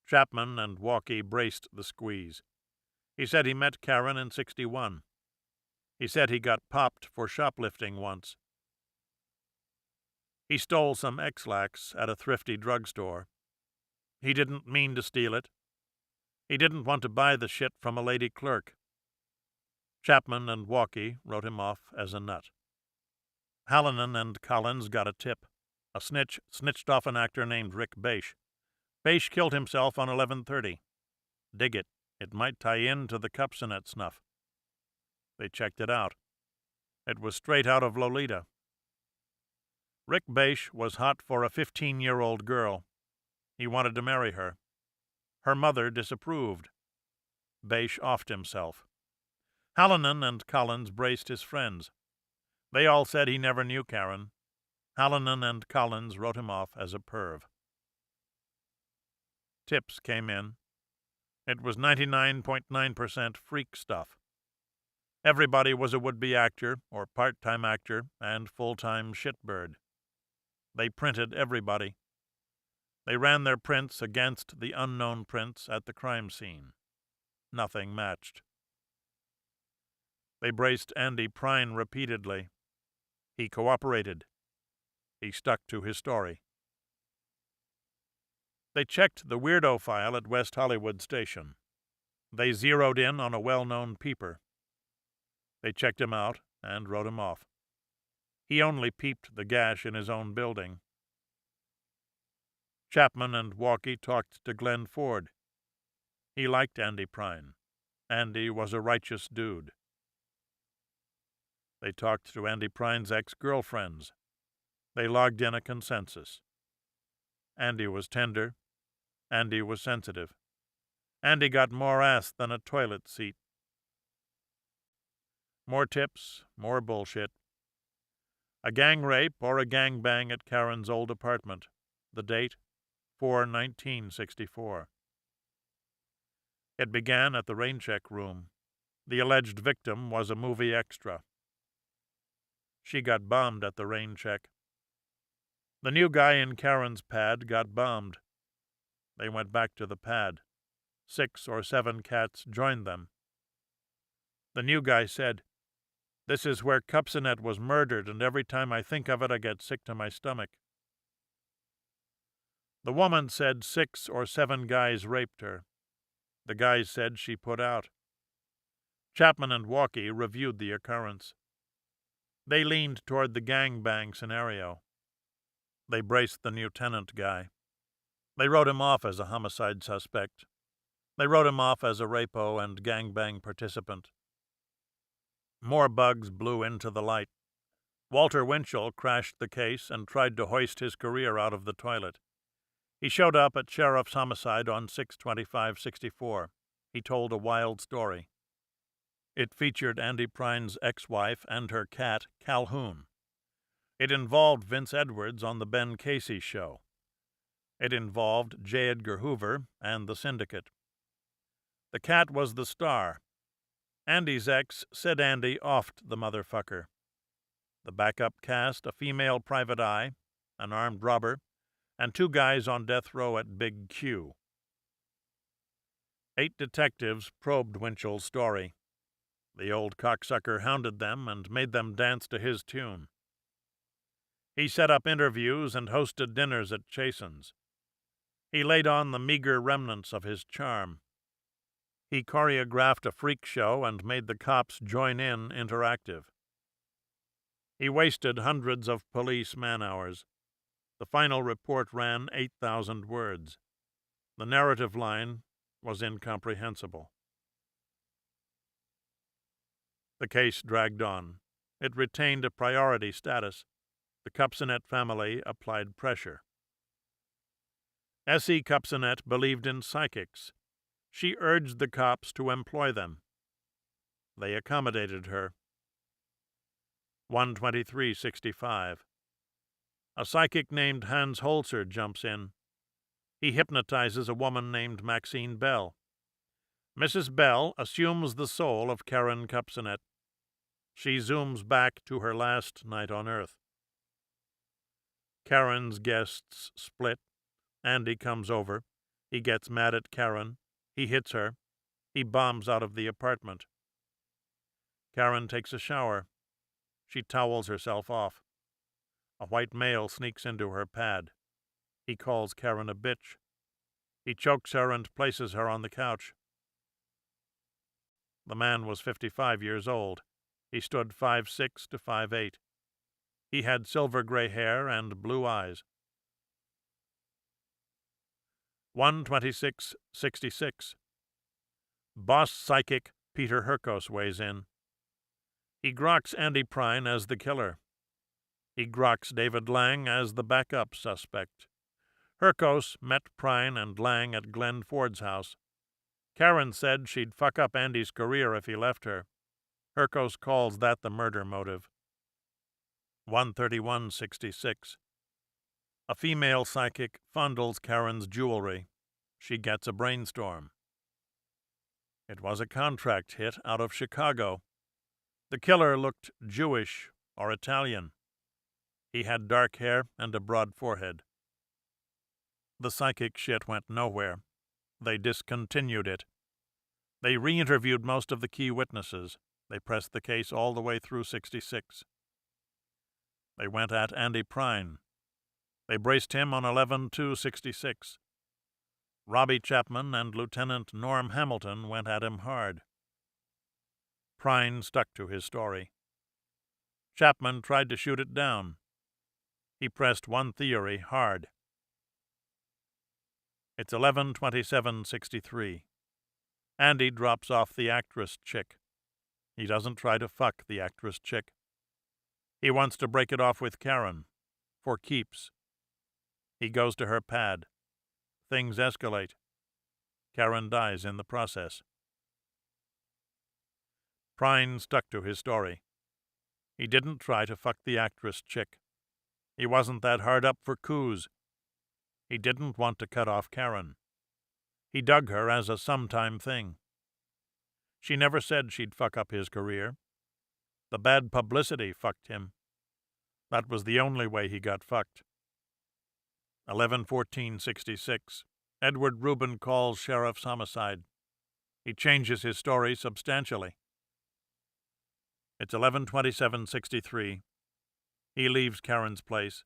Chapman and Walkie braced the squeeze. He said he met Karen in '61. He said he got popped for shoplifting once. He stole some X-Lax at a thrifty drugstore. He didn't mean to steal it. He didn't want to buy the shit from a lady clerk. Chapman and Walkie wrote him off as a nut. Hallinan and Collins got a tip. A snitch snitched off an actor named Rick Bache. Bache killed himself on 11/30. Dig it. It might tie in to the Cupsonet snuff. They checked it out. It was straight out of Lolita. Rick Bache was hot for a 15-year-old girl. He wanted to marry her. Her mother disapproved. Bache offed himself. Hallinan and Collins braced his friends. They all said he never knew Karen. Hallinan and Collins wrote him off as a perv. Tips came in. It was 99.9% freak stuff. Everybody was a would-be actor or part-time actor and full-time shitbird. They printed everybody. They ran their prints against the unknown prints at the crime scene. Nothing matched. They braced Andy Prine repeatedly. He cooperated. He stuck to his story. They checked the weirdo file at West Hollywood Station. They zeroed in on a well-known peeper. They checked him out and wrote him off. He only peeped the gash in his own building. Chapman and Walkie talked to Glenn Ford. He liked Andy Prine. Andy was a righteous dude. They talked to Andy Prine's ex-girlfriends. They logged in a consensus. Andy was tender. Andy was sensitive. Andy got more ass than a toilet seat. More tips, more bullshit. A gang rape or a gang bang at Karen's old apartment. The date, 4/19/64. It began at the raincheck room. The alleged victim was a movie extra. She got bombed at the raincheck. The new guy in Karen's pad got bombed. They went back to the pad. 6 or 7 cats joined them. The new guy said, "This is where Cupsonet was murdered, and every time I think of it, I get sick to my stomach." The woman said 6 or 7 guys raped her. The guys said she put out. Chapman and Walkie reviewed the occurrence. They leaned toward the gangbang scenario. They braced the new tenant guy. They wrote him off as a homicide suspect. They wrote him off as a rapo and gangbang participant. More bugs blew into the light. Walter Winchell crashed the case and tried to hoist his career out of the toilet. He showed up at Sheriff's Homicide on 6/25/64. He told a wild story. It featured Andy Prine's ex-wife and her cat, Calhoun. It involved Vince Edwards on the Ben Casey Show. It involved J. Edgar Hoover and the Syndicate. The cat was the star. Andy's ex said Andy offed the motherfucker. The backup cast, a female private eye, an armed robber, and 2 guys on death row at Big Q. 8 detectives probed Winchell's story. The old cocksucker hounded them and made them dance to his tune. He set up interviews and hosted dinners at Chasen's. He laid on the meager remnants of his charm. He choreographed a freak show and made the cops join in interactive. He wasted hundreds of police man-hours. The final report ran 8,000 words. The narrative line was incomprehensible. The case dragged on. It retained a priority status. The Cupsonet family applied pressure. S.E. Cupsonet believed in psychics. She urged the cops to employ them. They accommodated her. 1/23/65. A psychic named Hans Holzer jumps in. He hypnotizes a woman named Maxine Bell. Mrs. Bell assumes the soul of Karen Cupsonet. She zooms back to her last night on Earth. Karen's guests split. Andy comes over. He gets mad at Karen. He hits her. He bombs out of the apartment. Karen takes a shower. She towels herself off. A white male sneaks into her pad. He calls Karen a bitch. He chokes her and places her on the couch. The man was 55 years old. He stood 5'6" to 5'8". He had silver gray hair and blue eyes. 12666. Boss psychic Peter Herkos weighs in. He grokks Andy Prine as the killer. He grokks David Lang as the backup suspect. Herkos met Prine and Lang at Glenn Ford's house. Karen said she'd fuck up Andy's career if he left her. Herkos calls that the murder motive. 13166. A female psychic fondles Karen's jewelry. She gets a brainstorm. It was a contract hit out of Chicago. The killer looked Jewish or Italian. He had dark hair and a broad forehead. The psychic shit went nowhere. They discontinued it. They re-interviewed most of the key witnesses. They pressed the case all the way through 66. They went at Andy Prine. They braced him on 11-2-66. Robbie Chapman and Lieutenant Norm Hamilton went at him hard. Prine stuck to his story. Chapman tried to shoot it down. He pressed one theory hard. It's 11-27-63. Andy drops off the actress chick. He doesn't try to fuck the actress chick. He wants to break it off with Karen, for keeps. He goes to her pad. Things escalate. Karen dies in the process. Prine stuck to his story. He didn't try to fuck the actress chick. He wasn't that hard up for coups. He didn't want to cut off Karen. He dug her as a sometime thing. She never said she'd fuck up his career. The bad publicity fucked him. That was the only way he got fucked. 11-14-66. Edward Rubin calls sheriff's homicide. He changes his story substantially. It's 11-27-63. He leaves Karen's place.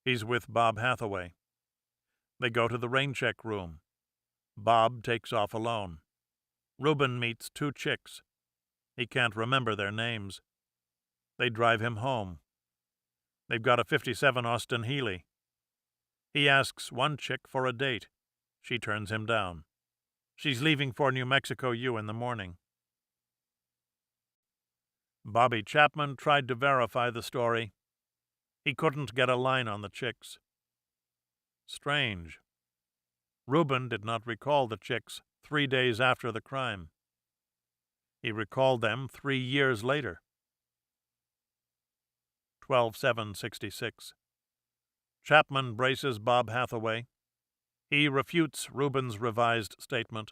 He's with Bob Hathaway. They go to the rain check room. Bob takes off alone. Rubin meets two chicks. He can't remember their names. They drive him home. They've got a 57 Austin Healey. He asks one chick for a date. She turns him down. She's leaving for New Mexico U in the morning. Bobby Chapman tried to verify the story. He couldn't get a line on the chicks. Strange. Rubin did not recall the chicks 3 days after the crime. He recalled them 3 years later. 12-7-66. Chapman braces Bob Hathaway. He refutes Rubin's revised statement.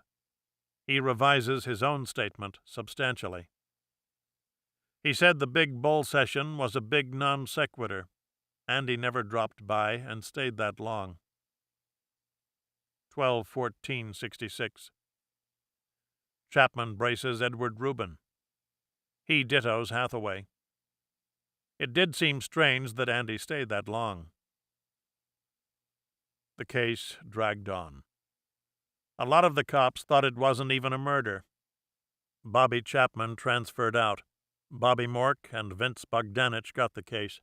He revises his own statement substantially. He said the big bull session was a big non sequitur. Andy never dropped by and stayed that long. 12-14-66. Chapman braces Edward Rubin. He dittos Hathaway. It did seem strange that Andy stayed that long. The case dragged on. A lot of the cops thought it wasn't even a murder. Bobby Chapman transferred out. Bobby Mork and Vince Bogdanich got the case.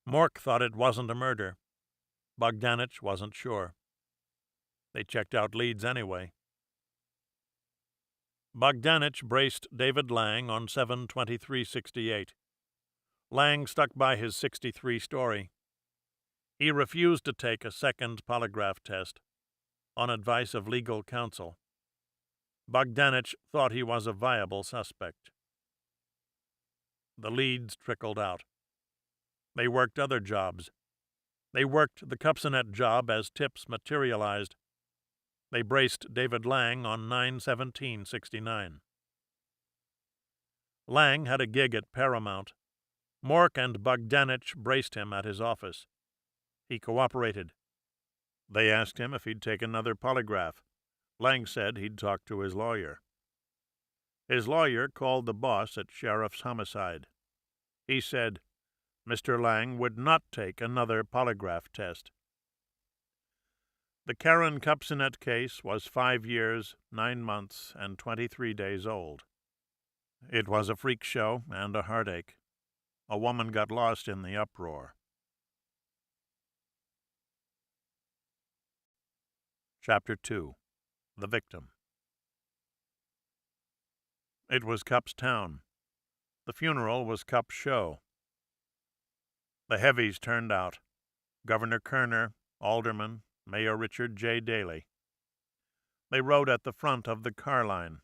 Mork thought it wasn't a murder. Bogdanich wasn't sure. They checked out leads anyway. Bogdanich braced David Lang on 7-23-68. Lang stuck by his 63 story. He refused to take a second polygraph test, on advice of legal counsel. Bogdanich thought he was a viable suspect. The leads trickled out. They worked other jobs. They worked the Cupsonet job as tips materialized. They braced David Lang on 9-17-69. Lang had a gig at Paramount. Mork and Bogdanich braced him at his office. He cooperated. They asked him if he'd take another polygraph. Lang said he'd talk to his lawyer. His lawyer called the boss at Sheriff's Homicide. He said Mr. Lang would not take another polygraph test. The Karen Kupcinet case was 5 years, 9 months, and 23 days old. It was a freak show and a heartache. A woman got lost in the uproar. Chapter 2. The Victim. It was Cup's town. The funeral was Cup's show. The heavies turned out. Governor Kerner, Alderman, Mayor Richard J. Daley. They rode at the front of the car line.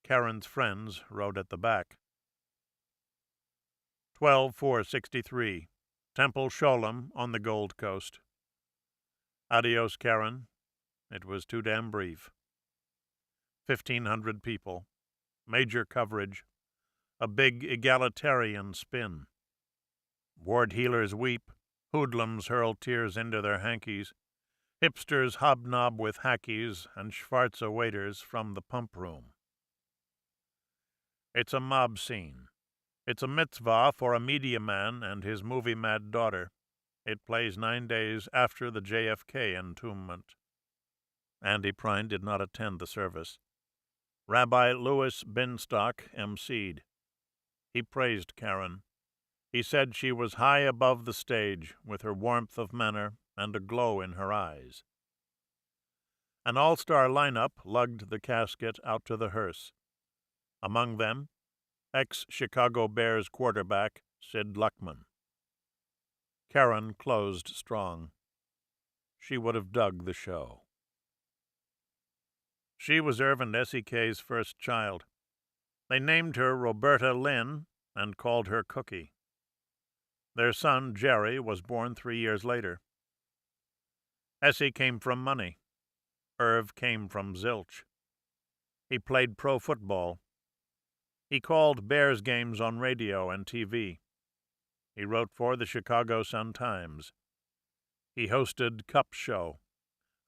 Karen's friends rode at the back. 12-4-63, Temple Sholem on the Gold Coast. Adios, Karen. It was too damn brief. 1,500 people. Major coverage. A big egalitarian spin. Ward healers weep. Hoodlums hurl tears into their hankies. Hipsters hobnob with hackies and Schwarze waiters from the pump room. It's a mob scene. It's a mitzvah for a media man and his movie-mad daughter. It plays 9 days after the JFK entombment. Andy Prine did not attend the service. Rabbi Louis Binstock emceed. He praised Karen. He said she was high above the stage, with her warmth of manner and a glow in her eyes. An all-star lineup lugged the casket out to the hearse. Among them, ex-Chicago Bears quarterback Sid Luckman. Karen closed strong. She would have dug the show. She was Irv and Essie Kay's first child. They named her Roberta Lynn and called her Cookie. Their son, Jerry, was born 3 years later. Essie came from money. Irv came from zilch. He played pro football. He called Bears games on radio and TV. He wrote for the Chicago Sun-Times. He hosted Cup's Show,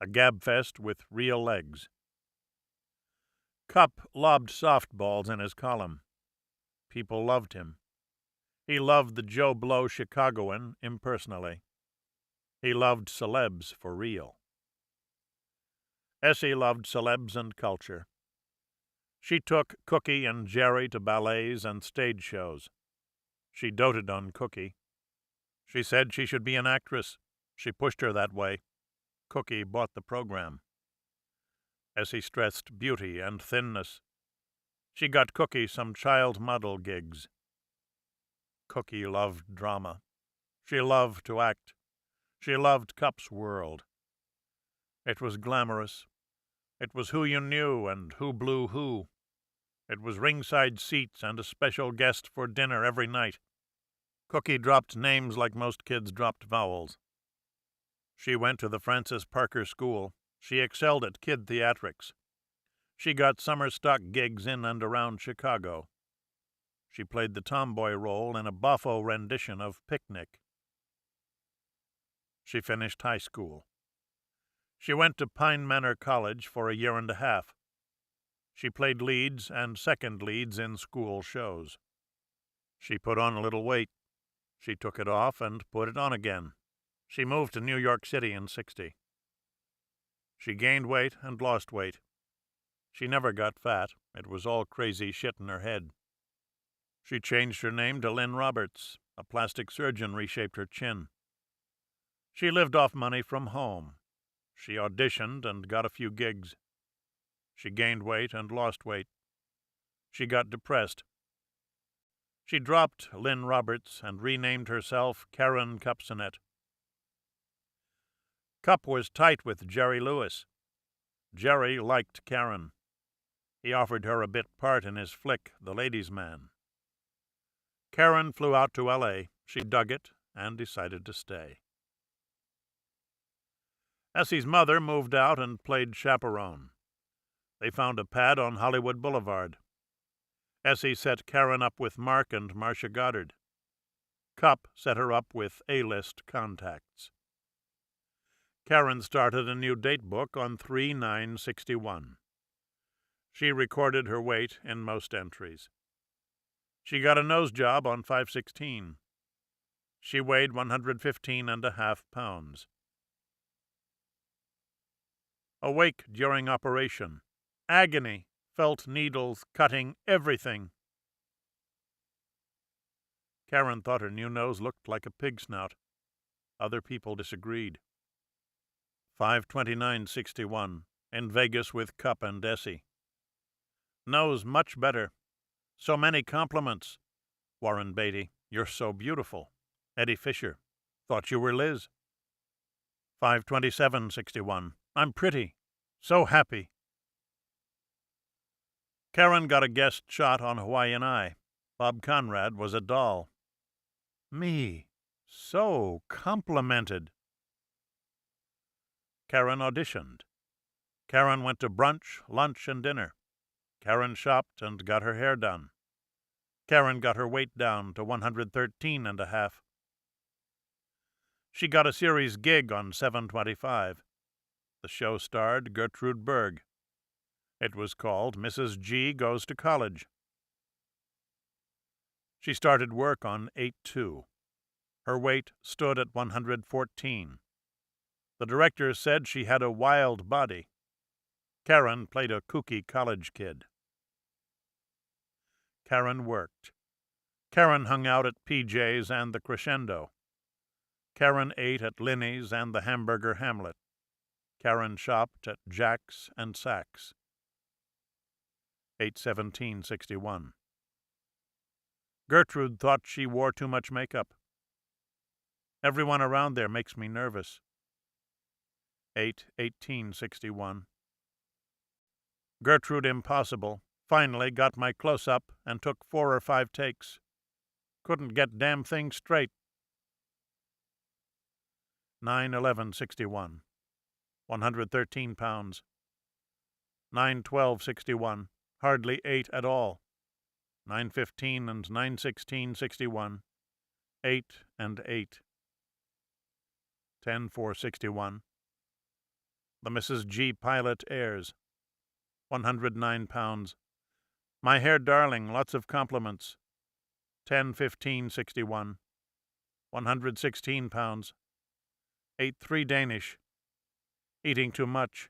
a gabfest with real legs. Cup lobbed softballs in his column. People loved him. He loved the Joe Blow Chicagoan impersonally. He loved celebs for real. Essie loved celebs and culture. She took Cookie and Jerry to ballets and stage shows. She doted on Cookie. She said she should be an actress. She pushed her that way. Cookie bought the program. Essie stressed beauty and thinness. She got Cookie some child model gigs. Cookie loved drama. She loved to act. She loved Cup's world. It was glamorous. It was who you knew and who blew who. It was ringside seats and a special guest for dinner every night. Cookie dropped names like most kids dropped vowels. She went to the Francis Parker School. She excelled at kid theatrics. She got summer stock gigs in and around Chicago. She played the tomboy role in a boffo rendition of Picnic. She finished high school. She went to Pine Manor College for a year and a half. She played leads and second leads in school shows. She put on a little weight. She took it off and put it on again. She moved to New York City in '60. She gained weight and lost weight. She never got fat. It was all crazy shit in her head. She changed her name to Lynn Roberts. A plastic surgeon reshaped her chin. She lived off money from home. She auditioned and got a few gigs. She gained weight and lost weight. She got depressed. She dropped Lynn Roberts and renamed herself Karen Kupcinet. Cup was tight with Jerry Lewis. Jerry liked Karen. He offered her a bit part in his flick, The Ladies' Man. Karen flew out to L.A. She dug it and decided to stay. Essie's mother moved out and played chaperone. They found a pad on Hollywood Boulevard. Essie set Karen up with Mark and Marcia Goddard. Cup set her up with A-list contacts. Karen started a new date book on 3/9/61. She recorded her weight in most entries. She got a nose job on 5/16. She weighed 115.5 pounds. Awake during operation. Agony. Felt needles cutting everything. Karen thought her new nose looked like a pig snout. Other people disagreed. 5/29/61. In Vegas with Cup and Desi. Nose much better. So many compliments. Warren Beatty, you're so beautiful. Eddie Fisher, thought you were Liz. 5/27/61. I'm pretty. So happy. Karen got a guest shot on Hawaiian Eye. Bob Conrad was a doll. Me. So complimented. Karen auditioned. Karen went to brunch, lunch, and dinner. Karen shopped and got her hair done. Karen got her weight down to 113.5. She got a series gig on 7/25. The show starred Gertrude Berg. It was called Mrs. G Goes to College. She started work on 8/2. Her weight stood at 114. The director said she had a wild body. Karen played a kooky college kid. Karen worked. Karen hung out at PJ's and the Crescendo. Karen ate at Linny's and the Hamburger Hamlet. Karen shopped at Jack's and Saks. 8/17/61. Gertrude thought she wore too much makeup. Everyone around there makes me nervous. 8/18/61. Gertrude Impossible finally got my close-up and took 4 or 5 takes. Couldn't get damn thing straight. 9/11/61. 113 pounds. 9/12/61. Hardly ate at all. 9/15 and 9/16/61. 8 and 8. 10/4/61. The Mrs. G pilot airs. 109 pounds. My hair darling, lots of compliments. 10/15/61. 116 pounds. Ate 3 Danish. Eating too much.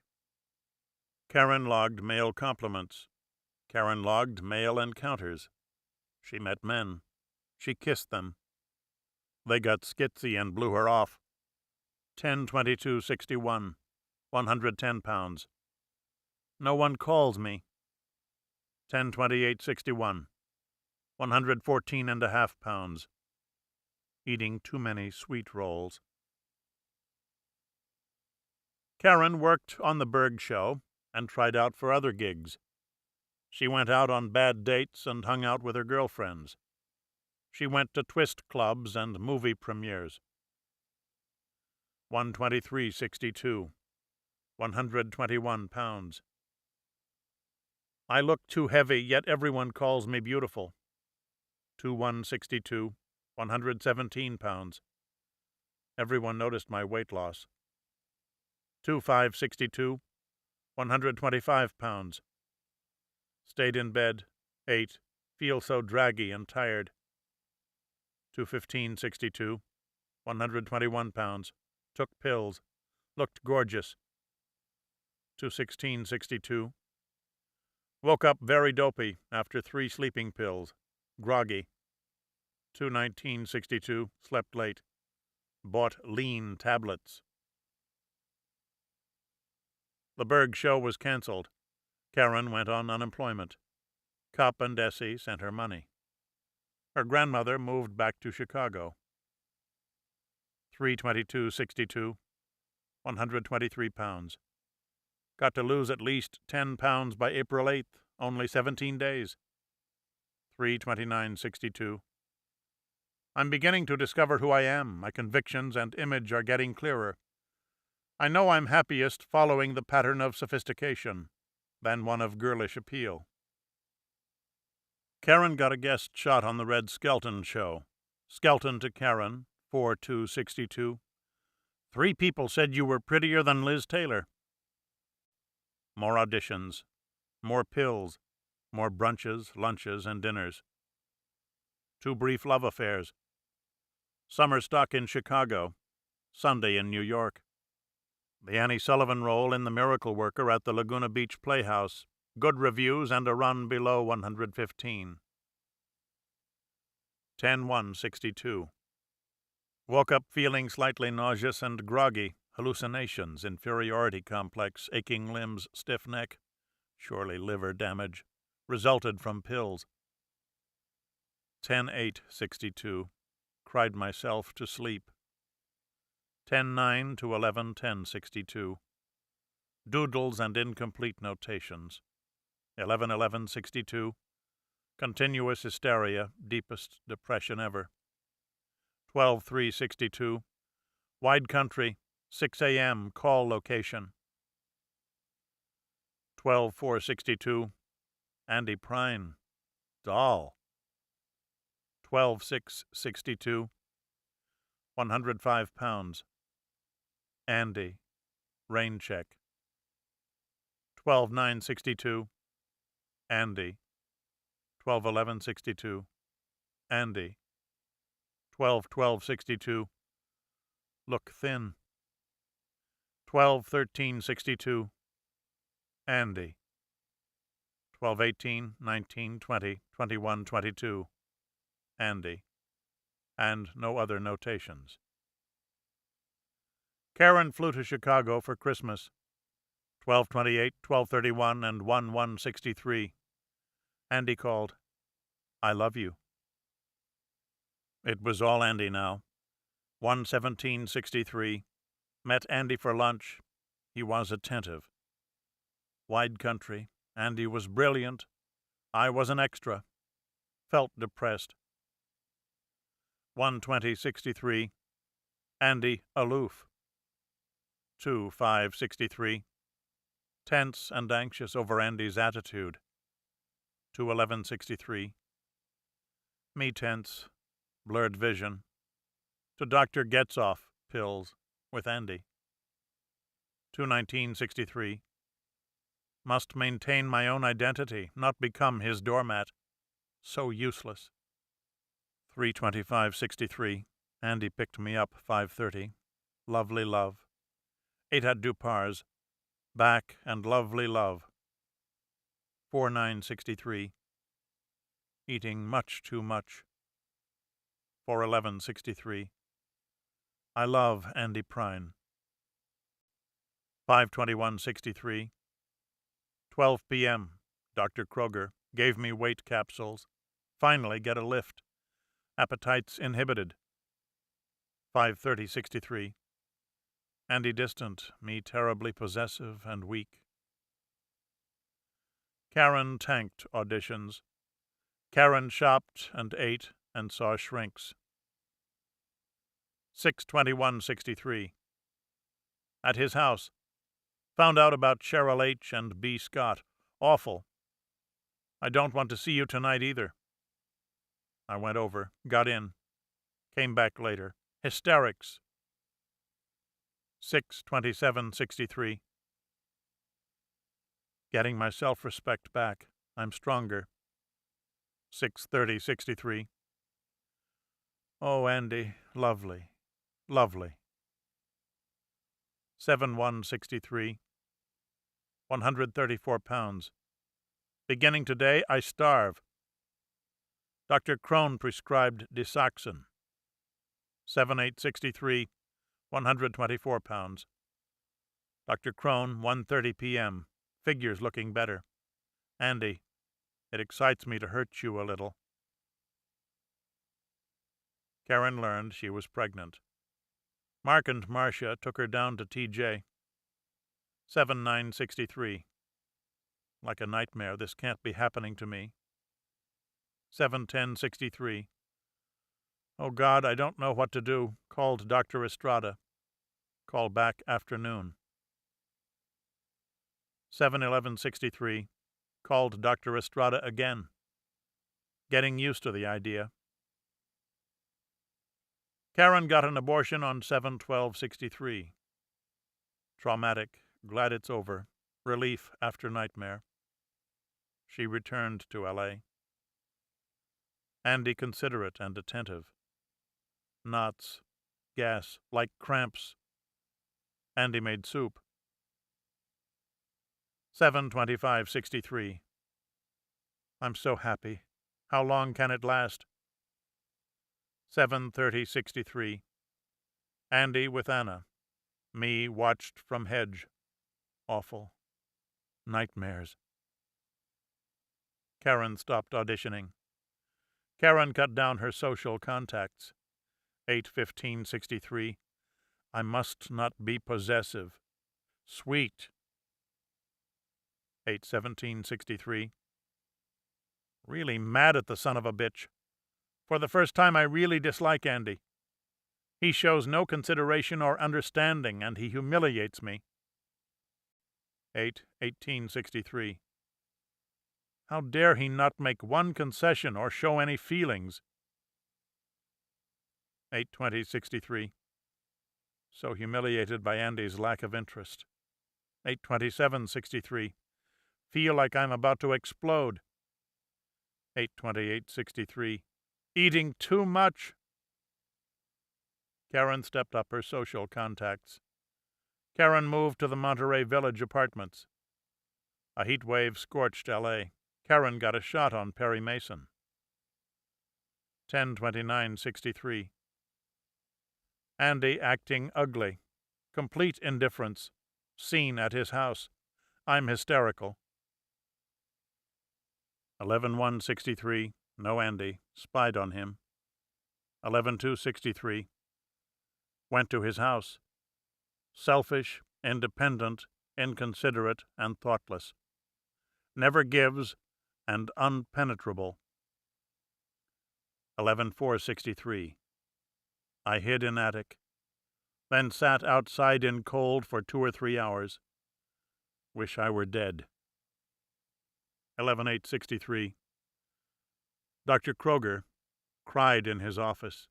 Karen logged male compliments. Karen logged male encounters. She met men. She kissed them. They got skitsy and blew her off. 10/22/61. 110 pounds. No one calls me. 10/28/61. 114.5 pounds. Eating too many sweet rolls. Karen worked on the Berg show and tried out for other gigs. She went out on bad dates and hung out with her girlfriends. She went to twist clubs and movie premieres. 123/62. 121 pounds. I look too heavy, yet everyone calls me beautiful. 2/1/62. 117 pounds. Everyone noticed my weight loss. 2/5/62. 125 pounds. Stayed in bed. 8. Feel so draggy and tired. 2/15/62. 121 pounds. Took pills. Looked gorgeous. 2/16/62. Woke up very dopey after 3 sleeping pills. Groggy. 2/19/62. Slept late. Bought lean tablets. The Berg show was canceled. Karen went on unemployment. Cup and Desi sent her money. Her grandmother moved back to Chicago. 3/22/62. 123 pounds. Got to lose at least 10 pounds by April 8th, only 17 days. 3/29/62. I'm beginning to discover who I am. My convictions and image are getting clearer. I know I'm happiest following the pattern of sophistication than one of girlish appeal. Karen got a guest shot on the Red Skelton show. Skelton to Karen, 4/2/62. 3 people said you were prettier than Liz Taylor. More auditions, more pills, more brunches, lunches, and dinners. 2 brief love affairs. Summer stock in Chicago, Sunday in New York. The Annie Sullivan role in The Miracle Worker at the Laguna Beach Playhouse. Good reviews and a run below 115. 10/1/62. Woke up feeling slightly nauseous and groggy. Hallucinations, inferiority complex, aching limbs, stiff neck. Surely liver damage. Resulted from pills. 10/8/62. Cried myself to sleep. 10/9 to 11/10/62. Doodles and incomplete notations. 11/11/62. Continuous hysteria, deepest depression ever. 12/3/62. Wide country, 6 a.m., call location. 12/4/62. Andy Prine, doll. 12/6/62. 105 pounds. Andy, rain check. 12/9/62. Andy. 12/11/62. Andy. 12/12/62. Look thin. 12/13/62. Andy. 12/18, 19, 20, 21, 22. Andy. And no other notations. Karen flew to Chicago for Christmas. 12/28, 12/31, and 1/1/63. Andy called. I love you. It was all Andy now. 1/17/63. Met Andy for lunch. He was attentive. Wide country. Andy was brilliant. I was an extra. Felt depressed. 1/20/63. Andy aloof. 2/5/63. Tense and anxious over Andy's attitude. 2/11/63. Me tense. Blurred vision. To Dr. Getzoff, pills, with Andy. 2/19/63. Must maintain my own identity, not become his doormat. So useless. 3/25/63. Andy picked me up 5:30. Lovely love. Ate at Dupar's. Back and lovely love. 4/9/63. Eating much too much. 4/11/63. I love Andy Prine. 5/21/63. 12 p.m. Dr. Kroger gave me weight capsules. Finally get a lift. Appetites inhibited. 5/30/63. Andy distant, me terribly possessive and weak. Karen tanked auditions. Karen shopped and ate and saw shrinks. 6/21/63. At his house. Found out about Cheryl H. and B. Scott. Awful. I don't want to see you tonight either. I went over, got in, came back later. Hysterics. 6/27/63. Getting my self-respect back. I'm stronger. 6/30/63. Oh, Andy, lovely, lovely. 7/1/63. 134 pounds. Beginning today, I starve. Dr. Crone prescribed Disoxin. 7/8/63. 124 pounds. Dr. Crone, 1:30 p.m. Figures looking better. Andy, it excites me to hurt you a little. Karen learned she was pregnant. Mark and Marcia took her down to TJ. 7/9/63. Like a nightmare, this can't be happening to me. 7/10/63. Oh God, I don't know what to do. Called Dr. Estrada. Call back afternoon. 7/11/63. Called Dr. Estrada again. Getting used to the idea. Karen got an abortion on 7/12/63. Traumatic, glad it's over, relief after nightmare. She returned to L.A. Andy considerate and attentive. Knots, gas, like cramps. Andy made soup. 7/25/63. I'm so happy. How long can it last? 7/30/63. Andy with Anna. Me watched from hedge. Awful. Nightmares. Karen stopped auditioning. Karen cut down her social contacts. 8/15/63. I must not be possessive. Sweet. 8/17/63. Really mad at the son of a bitch. For the first time I really dislike Andy. He shows no consideration or understanding, and he humiliates me. 8/18/63. How dare he not make one concession or show any feelings? 8/20/63. So humiliated by Andy's lack of interest. 8/27/63. Feel like I'm about to explode. 8/28/63. Eating too much. Karen stepped up her social contacts. Karen moved to the Monterey Village apartments. A heat wave scorched L.A. Karen got a shot on Perry Mason. 10/29/63. Andy acting ugly. Complete indifference. Scene at his house. I'm hysterical. 11/1/63. No Andy. Spied on him. 11/2/63. Went to his house. Selfish, independent, inconsiderate, and thoughtless. Never gives, and unpenetrable. 11/4/63. I hid in attic. Then sat outside in cold for 2 or 3 hours. Wish I were dead. 11/8/63. Dr. Kroger cried in his office.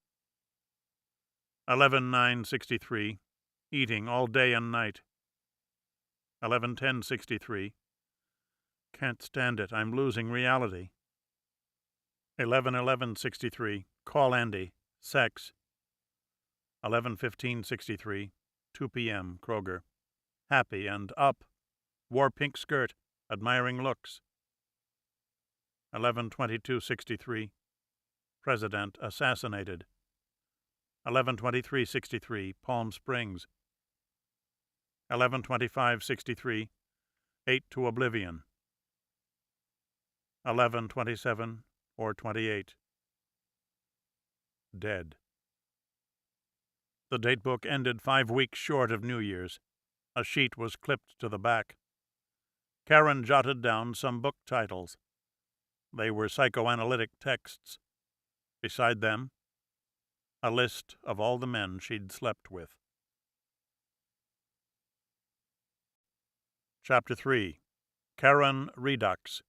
11/9/63. Eating all day and night. 11/10/63. Can't stand it. I'm losing reality. 11/11/63. Call Andy. Sex. 11/15/63. 2 p.m. Kroger. Happy and up. Wore pink skirt. Admiring looks. 11/22/63. President assassinated. 11/23/63. Palm Springs. 11/25/63. 8 to oblivion. 11/27 or 28. Dead. The datebook ended 5 weeks short of New Year's. A sheet was clipped to the back. Karen jotted down some book titles. They were psychoanalytic texts. Beside them, a list of all the men she'd slept with. Chapter 3. Karen Redux.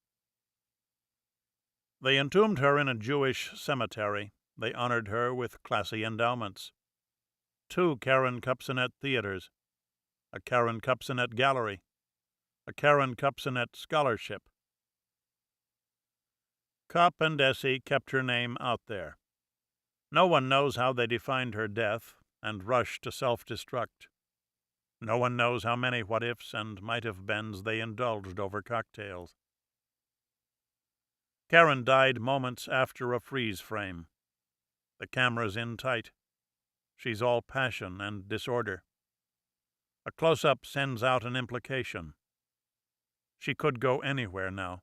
They entombed her in a Jewish cemetery. They honored her with classy endowments. 2 Karen Kupcinet theaters, a Karen Kupcinet gallery, a Karen Kupcinet scholarship. Kup and Essie kept her name out there. No one knows how they defined her death and rushed to self-destruct. No one knows how many what-ifs and might-have-beens they indulged over cocktails. Karen died moments after a freeze frame. The camera's in tight. She's all passion and disorder. A close-up sends out an implication. She could go anywhere now.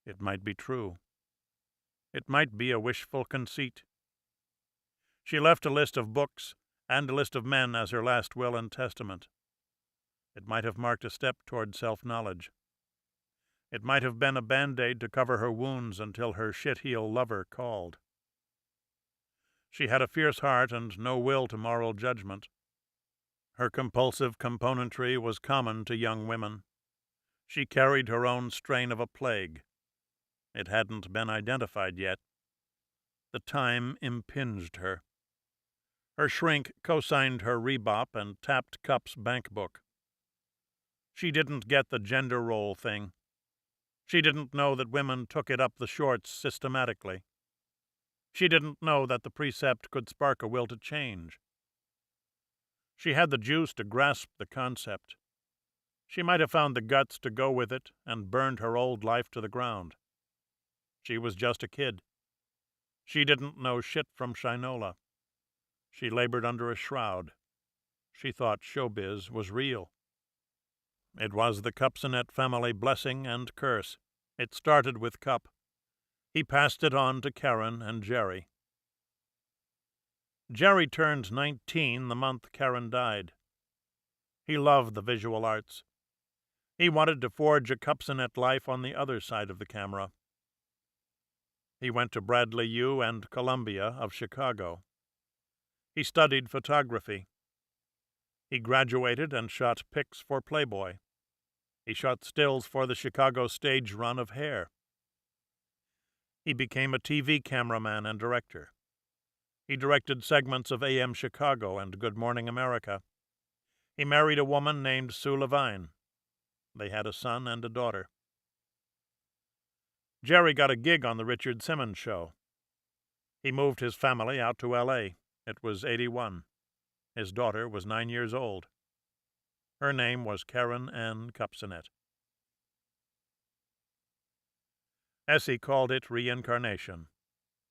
It might be true. It might be a wishful conceit. She left a list of books and a list of men as her last will and testament. It might have marked a step toward self-knowledge. It might have been a band-aid to cover her wounds until her shit-heel lover called. She had a fierce heart and no will to moral judgment. Her compulsive componentry was common to young women. She carried her own strain of a plague. It hadn't been identified yet. The time impinged her. Her shrink co-signed her rebop and tapped Cup's bank book. She didn't get the gender role thing. She didn't know that women took it up the shorts systematically. She didn't know that the precept could spark a will to change. She had the juice to grasp the concept. She might have found the guts to go with it and burned her old life to the ground. She was just a kid. She didn't know shit from shinola. She labored under a shroud. She thought showbiz was real. It was the Cupsonet family blessing and curse. It started with Cup. He passed it on to Karen and Jerry. Jerry turned 19 the month Karen died. He loved the visual arts. He wanted to forge a Cupsonet life on the other side of the camera. He went to Bradley U. and Columbia of Chicago. He studied photography. He graduated and shot pics for Playboy. He shot stills for the Chicago stage run of Hair. He became a TV cameraman and director. He directed segments of AM Chicago and Good Morning America. He married a woman named Sue Levine. They had a son and a daughter. Jerry got a gig on the Richard Simmons show. He moved his family out to L.A. It was 81. His daughter was 9 years old. Her name was Karen Ann Cupsonet. Essie called it reincarnation.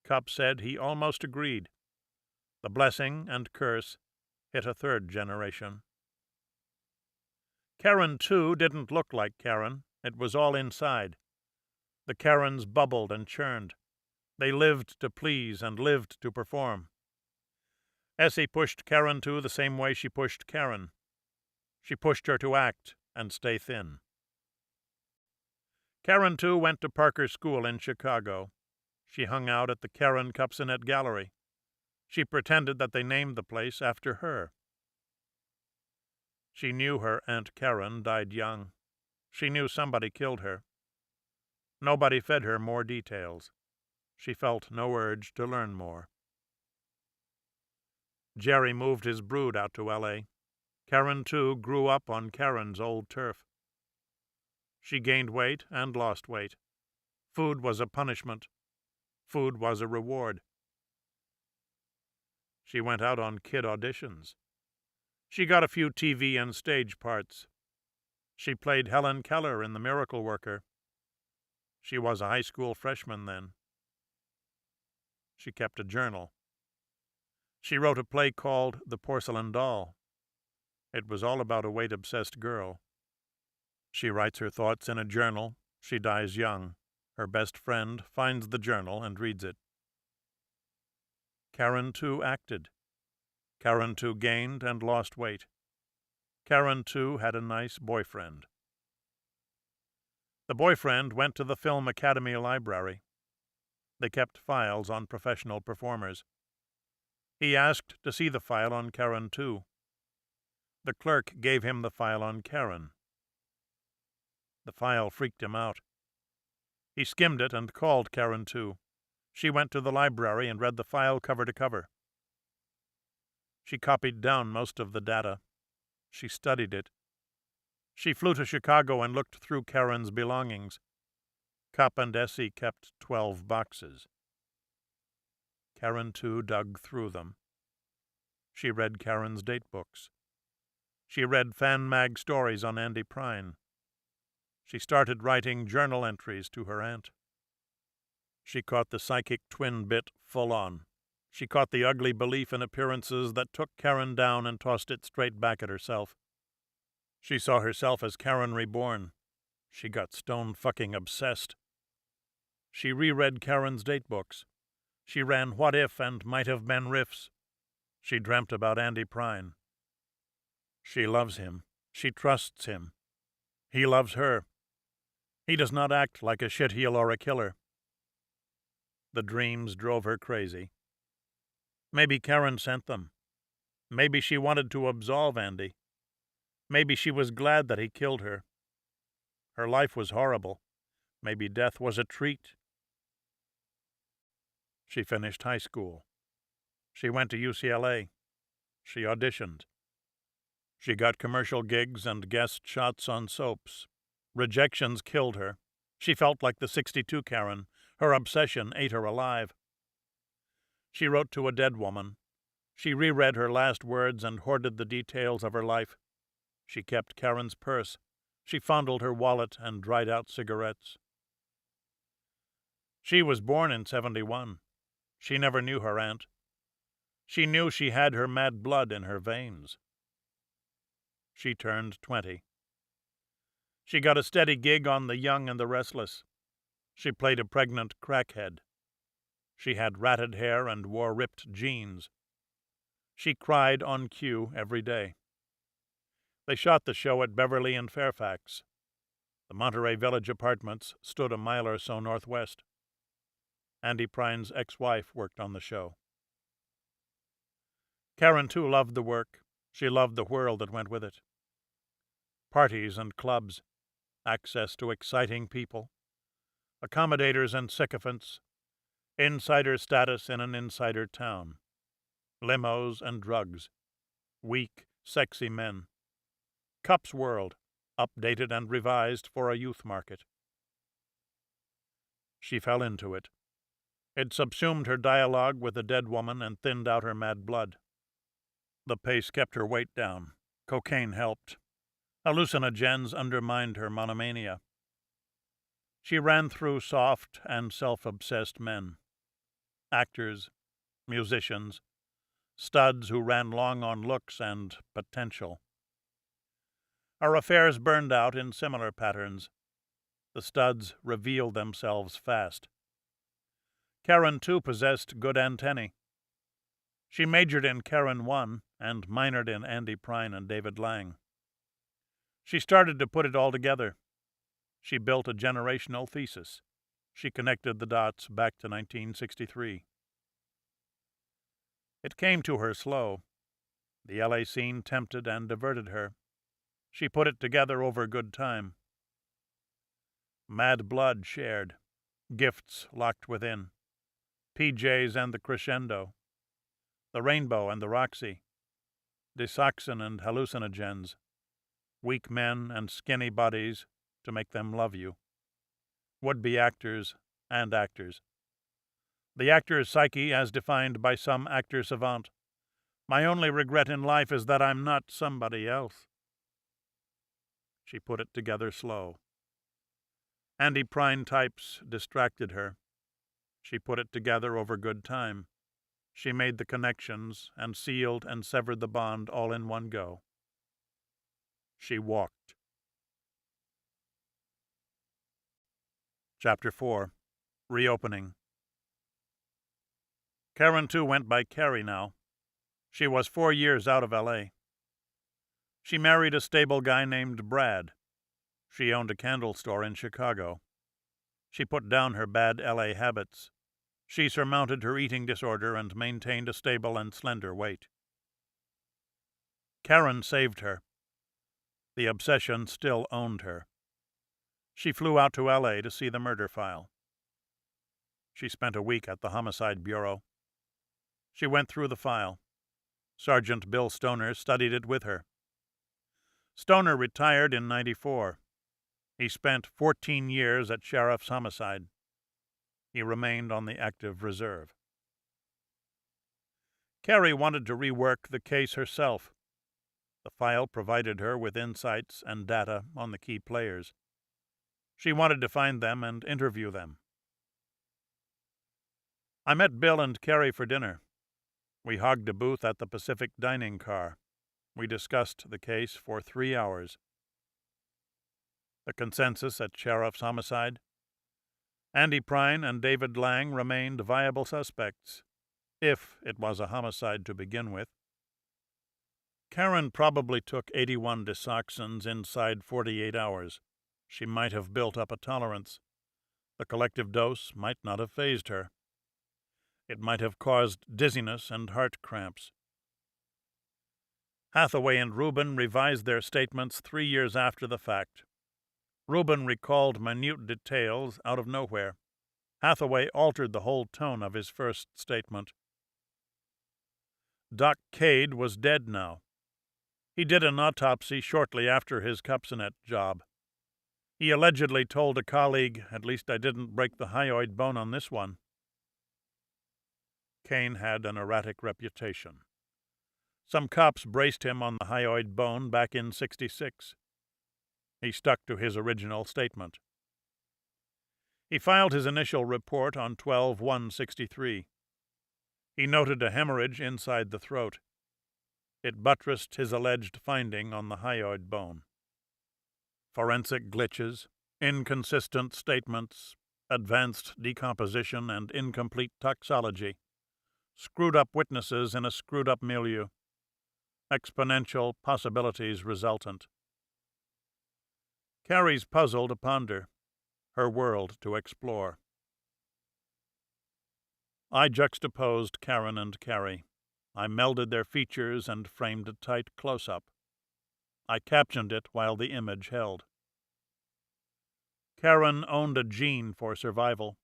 Cup said he almost agreed. The blessing and curse hit a third generation. Karen, too, didn't look like Karen. It was all inside. The Karens bubbled and churned. They lived to please and lived to perform. Essie pushed Karen, too, the same way she pushed Karen. She pushed her to act and stay thin. Karen, too, went to Parker School in Chicago. She hung out at the Karen Cupsonet Gallery. She pretended that they named the place after her. She knew her Aunt Karen died young. She knew somebody killed her. Nobody fed her more details. She felt no urge to learn more. Jerry moved his brood out to L.A. Karen, too, grew up on Karen's old turf. She gained weight and lost weight. Food was a punishment. Food was a reward. She went out on kid auditions. She got a few TV and stage parts. She played Helen Keller in The Miracle Worker. She was a high school freshman then. She kept a journal. She wrote a play called The Porcelain Doll. It was all about a weight-obsessed girl. She writes her thoughts in a journal. She dies young. Her best friend finds the journal and reads it. Karen, too, acted. Karen, too, gained and lost weight. Karen, too, had a nice boyfriend. The boyfriend went to the Film Academy library. They kept files on professional performers. He asked to see the file on Karen, too. The clerk gave him the file on Karen. The file freaked him out. He skimmed it and called Karen, too. She went to the library and read the file cover to cover. She copied down most of the data. She studied it. She flew to Chicago and looked through Karen's belongings. Cup and Essie kept 12 boxes. Karen, too, dug through them. She read Karen's date books. She read fan mag stories on Andy Prine. She started writing journal entries to her aunt. She caught the psychic twin bit full on. She caught the ugly belief in appearances that took Karen down and tossed it straight back at herself. She saw herself as Karen reborn. She got stone-fucking obsessed. She reread Karen's date books. She ran what if and might have been riffs. She dreamt about Andy Prine. She loves him. She trusts him. He loves her. He does not act like a shitheel or a killer. The dreams drove her crazy. Maybe Karen sent them. Maybe she wanted to absolve Andy. Maybe she was glad that he killed her. Her life was horrible. Maybe death was a treat. She finished high school. She went to UCLA. She auditioned. She got commercial gigs and guest shots on soaps. Rejections killed her. She felt like the 62 Karen. Her obsession ate her alive. She wrote to a dead woman. She reread her last words and hoarded the details of her life. She kept Karen's purse. She fondled her wallet and dried out cigarettes. She was born in 71. She never knew her aunt. She knew she had her mad blood in her veins. She turned 20. She got a steady gig on The Young and the Restless. She played a pregnant crackhead. She had ratted hair and wore ripped jeans. She cried on cue every day. They shot the show at Beverly and Fairfax. The Monterey Village apartments stood a mile or so northwest. Andy Prine's ex-wife worked on the show. Karen, too, loved the work. She loved the whirl that went with it. Parties and clubs, access to exciting people, accommodators and sycophants, insider status in an insider town, limos and drugs, weak, sexy men. Cup's world, updated and revised for a youth market. She fell into it. It subsumed her dialogue with the dead woman and thinned out her mad blood. The pace kept her weight down. Cocaine helped. Hallucinogens undermined her monomania. She ran through soft and self-obsessed men. Actors, musicians, studs who ran long on looks and potential. Our affairs burned out in similar patterns. The studs revealed themselves fast. Karen, too, possessed good antennae. She majored in Karen 1 and minored in Andy Prine and David Lang. She started to put it all together. She built a generational thesis. She connected the dots back to 1963. It came to her slow. The LA scene tempted and diverted her. She put it together over good time. Mad blood shared. Gifts locked within. PJs and the Crescendo. The Rainbow and the Roxy. Desoxin and hallucinogens. Weak men and skinny bodies to make them love you. Would-be actors and actors. The actor's psyche as defined by some actor savant. My only regret in life is that I'm not somebody else. She put it together slow. Andy Prine types distracted her. She put it together over good time. She made the connections and sealed and severed the bond all in one go. She walked. Chapter 4. Reopening. Karen, too, went by Carrie now. She was 4 years out of L.A. She married a stable guy named Brad. She owned a candle store in Chicago. She put down her bad L.A. habits. She surmounted her eating disorder and maintained a stable and slender weight. Karen saved her. The obsession still owned her. She flew out to L.A. to see the murder file. She spent a week at the Homicide Bureau. She went through the file. Sergeant Bill Stoner studied it with her. Stoner retired in '94. He spent 14 years at Sheriff's Homicide. He remained on the active reserve. Carrie wanted to rework the case herself. The file provided her with insights and data on the key players. She wanted to find them and interview them. I met Bill and Carrie for dinner. We hogged a booth at the Pacific dining car. We discussed the case for 3 hours. The consensus at Sheriff's Homicide? Andy Prine and David Lang remained viable suspects, if it was a homicide to begin with. Karen probably took 81 desoxins inside 48 hours. She might have built up a tolerance. The collective dose might not have fazed her. It might have caused dizziness and heart cramps. Hathaway and Rubin revised their statements 3 years after the fact. Rubin recalled minute details out of nowhere. Hathaway altered the whole tone of his first statement. Doc Cade was dead now. He did an autopsy shortly after his Cupsonet job. He allegedly told a colleague, "At least I didn't break the hyoid bone on this one." Kane had an erratic reputation. Some cops braced him on the hyoid bone back in '66. He stuck to his original statement. He filed his initial report on 12/1/63. He noted a hemorrhage inside the throat. It buttressed his alleged finding on the hyoid bone. Forensic glitches, inconsistent statements, advanced decomposition, and incomplete toxology. Screwed up witnesses in a screwed up milieu. Exponential possibilities resultant. Carrie's puzzle to ponder, her world to explore. I juxtaposed Karen and Carrie. I melded their features and framed a tight close-up. I captioned it while the image held. Karen owned a gene for survival.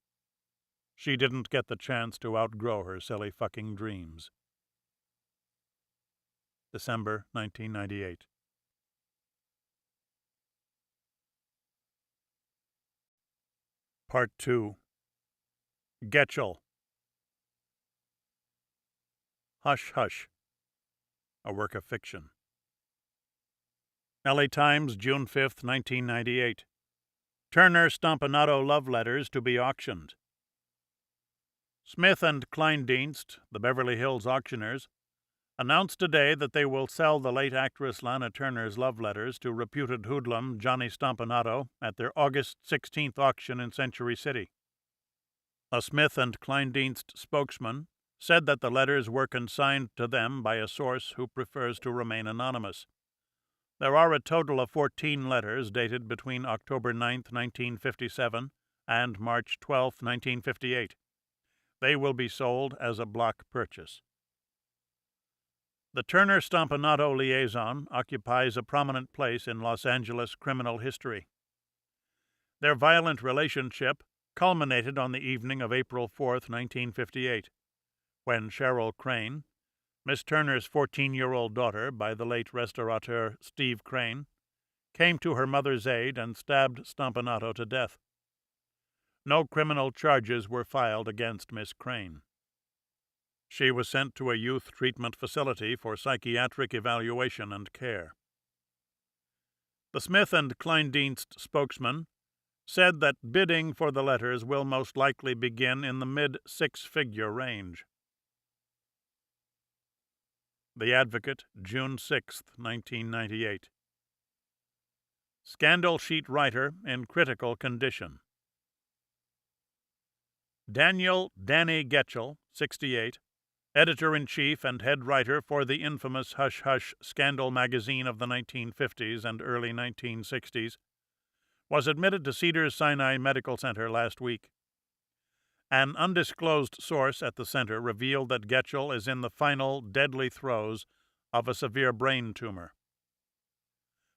She didn't get the chance to outgrow her silly fucking dreams. December 1998. Part 2. GETCHELL. Hush Hush, a work of fiction. LA Times, June 5, 1998. Turner Stompanato love letters to be auctioned. Smith and Kleindienst, the Beverly Hills auctioneers, announced today that they will sell the late actress Lana Turner's love letters to reputed hoodlum Johnny Stompanato at their August 16th auction in Century City. A Smith and Kleindienst spokesman said that the letters were consigned to them by a source who prefers to remain anonymous. There are a total of 14 letters dated between October 9, 1957 and March 12, 1958. They will be sold as a block purchase. The Turner-Stompanato liaison occupies a prominent place in Los Angeles criminal history. Their violent relationship culminated on the evening of April 4, 1958, when Cheryl Crane, Miss Turner's 14-year-old daughter by the late restaurateur Steve Crane, came to her mother's aid and stabbed Stompanato to death. No criminal charges were filed against Miss Crane. She was sent to a youth treatment facility for psychiatric evaluation and care. The Smith and Kleindienst spokesman said that bidding for the letters will most likely begin in the mid-six-figure range. The Advocate, June 6, 1998. Scandal sheet writer in critical condition. Daniel Danny GETCHELL, 68, editor-in-chief and head writer for the infamous Hush Hush scandal magazine of the 1950s and early 1960s, was admitted to Cedars-Sinai Medical Center last week. An undisclosed source at the center revealed that GETCHELL is in the final, deadly throes of a severe brain tumor.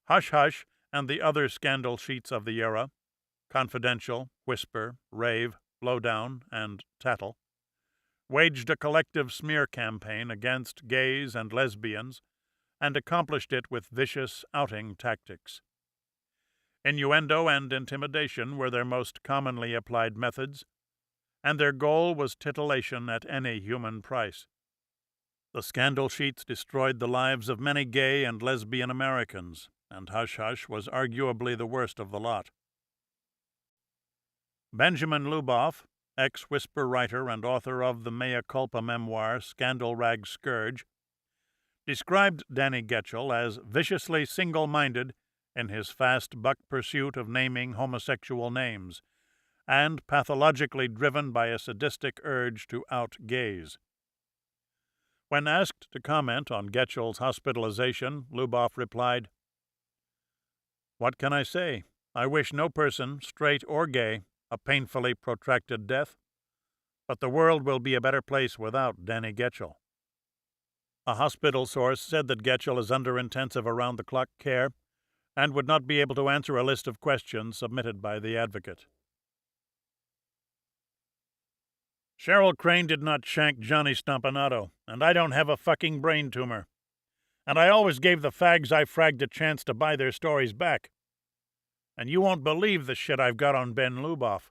Hush Hush and the other scandal sheets of the era, Confidential, Whisper, Rave, Lowdown, and Tattle, waged a collective smear campaign against gays and lesbians and accomplished it with vicious outing tactics. Innuendo and intimidation were their most commonly applied methods, and their goal was titillation at any human price. The scandal sheets destroyed the lives of many gay and lesbian Americans, and Hush Hush was arguably the worst of the lot. Benjamin Luboff, ex-Whisper writer and author of the mea culpa memoir Scandal Rag Scourge, described Danny GETCHELL as viciously single-minded in his fast buck pursuit of naming homosexual names, and pathologically driven by a sadistic urge to out gays. When asked to comment on GETCHELL's hospitalization, Luboff replied, "What can I say? I wish no person, straight or gay, a painfully protracted death, but the world will be a better place without Danny GETCHELL." A hospital source said that GETCHELL is under intensive around-the-clock care and would not be able to answer a list of questions submitted by the Advocate. Cheryl Crane did not shank Johnny Stompanato, and I don't have a fucking brain tumor. And I always gave the fags I fragged a chance to buy their stories back. And you won't believe the shit I've got on Ben Luboff.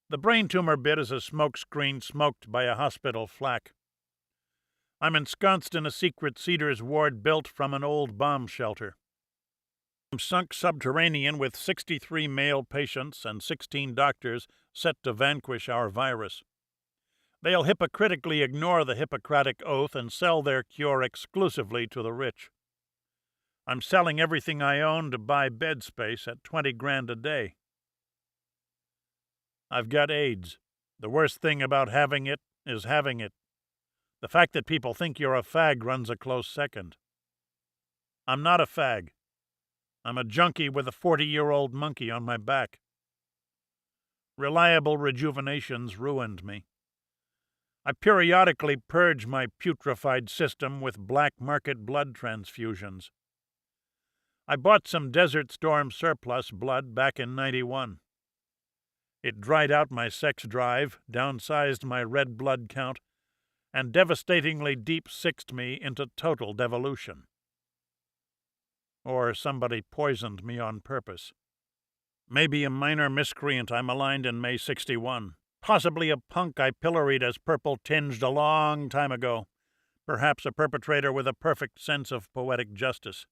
The brain tumor bit is a smokescreen smoked by a hospital flak. I'm ensconced in a secret Cedars ward built from an old bomb shelter. I'm sunk subterranean with 63 male patients and 16 doctors set to vanquish our virus. They'll hypocritically ignore the Hippocratic oath and sell their cure exclusively to the rich. I'm selling everything I own to buy bed space at $20,000 a day. I've got AIDS. The worst thing about having it is having it. The fact that people think you're a fag runs a close second. I'm not a fag. I'm a junkie with a 40-year-old monkey on my back. Reliable rejuvenations ruined me. I periodically purge my putrefied system with black market blood transfusions. I bought some Desert Storm surplus blood back in '91. It dried out my sex drive, downsized my red blood count, and devastatingly deep-sixed me into total devolution. Or somebody poisoned me on purpose. Maybe a minor miscreant I maligned in May '61. Possibly a punk I pilloried as purple-tinged a long time ago. Perhaps a perpetrator with a perfect sense of poetic justice.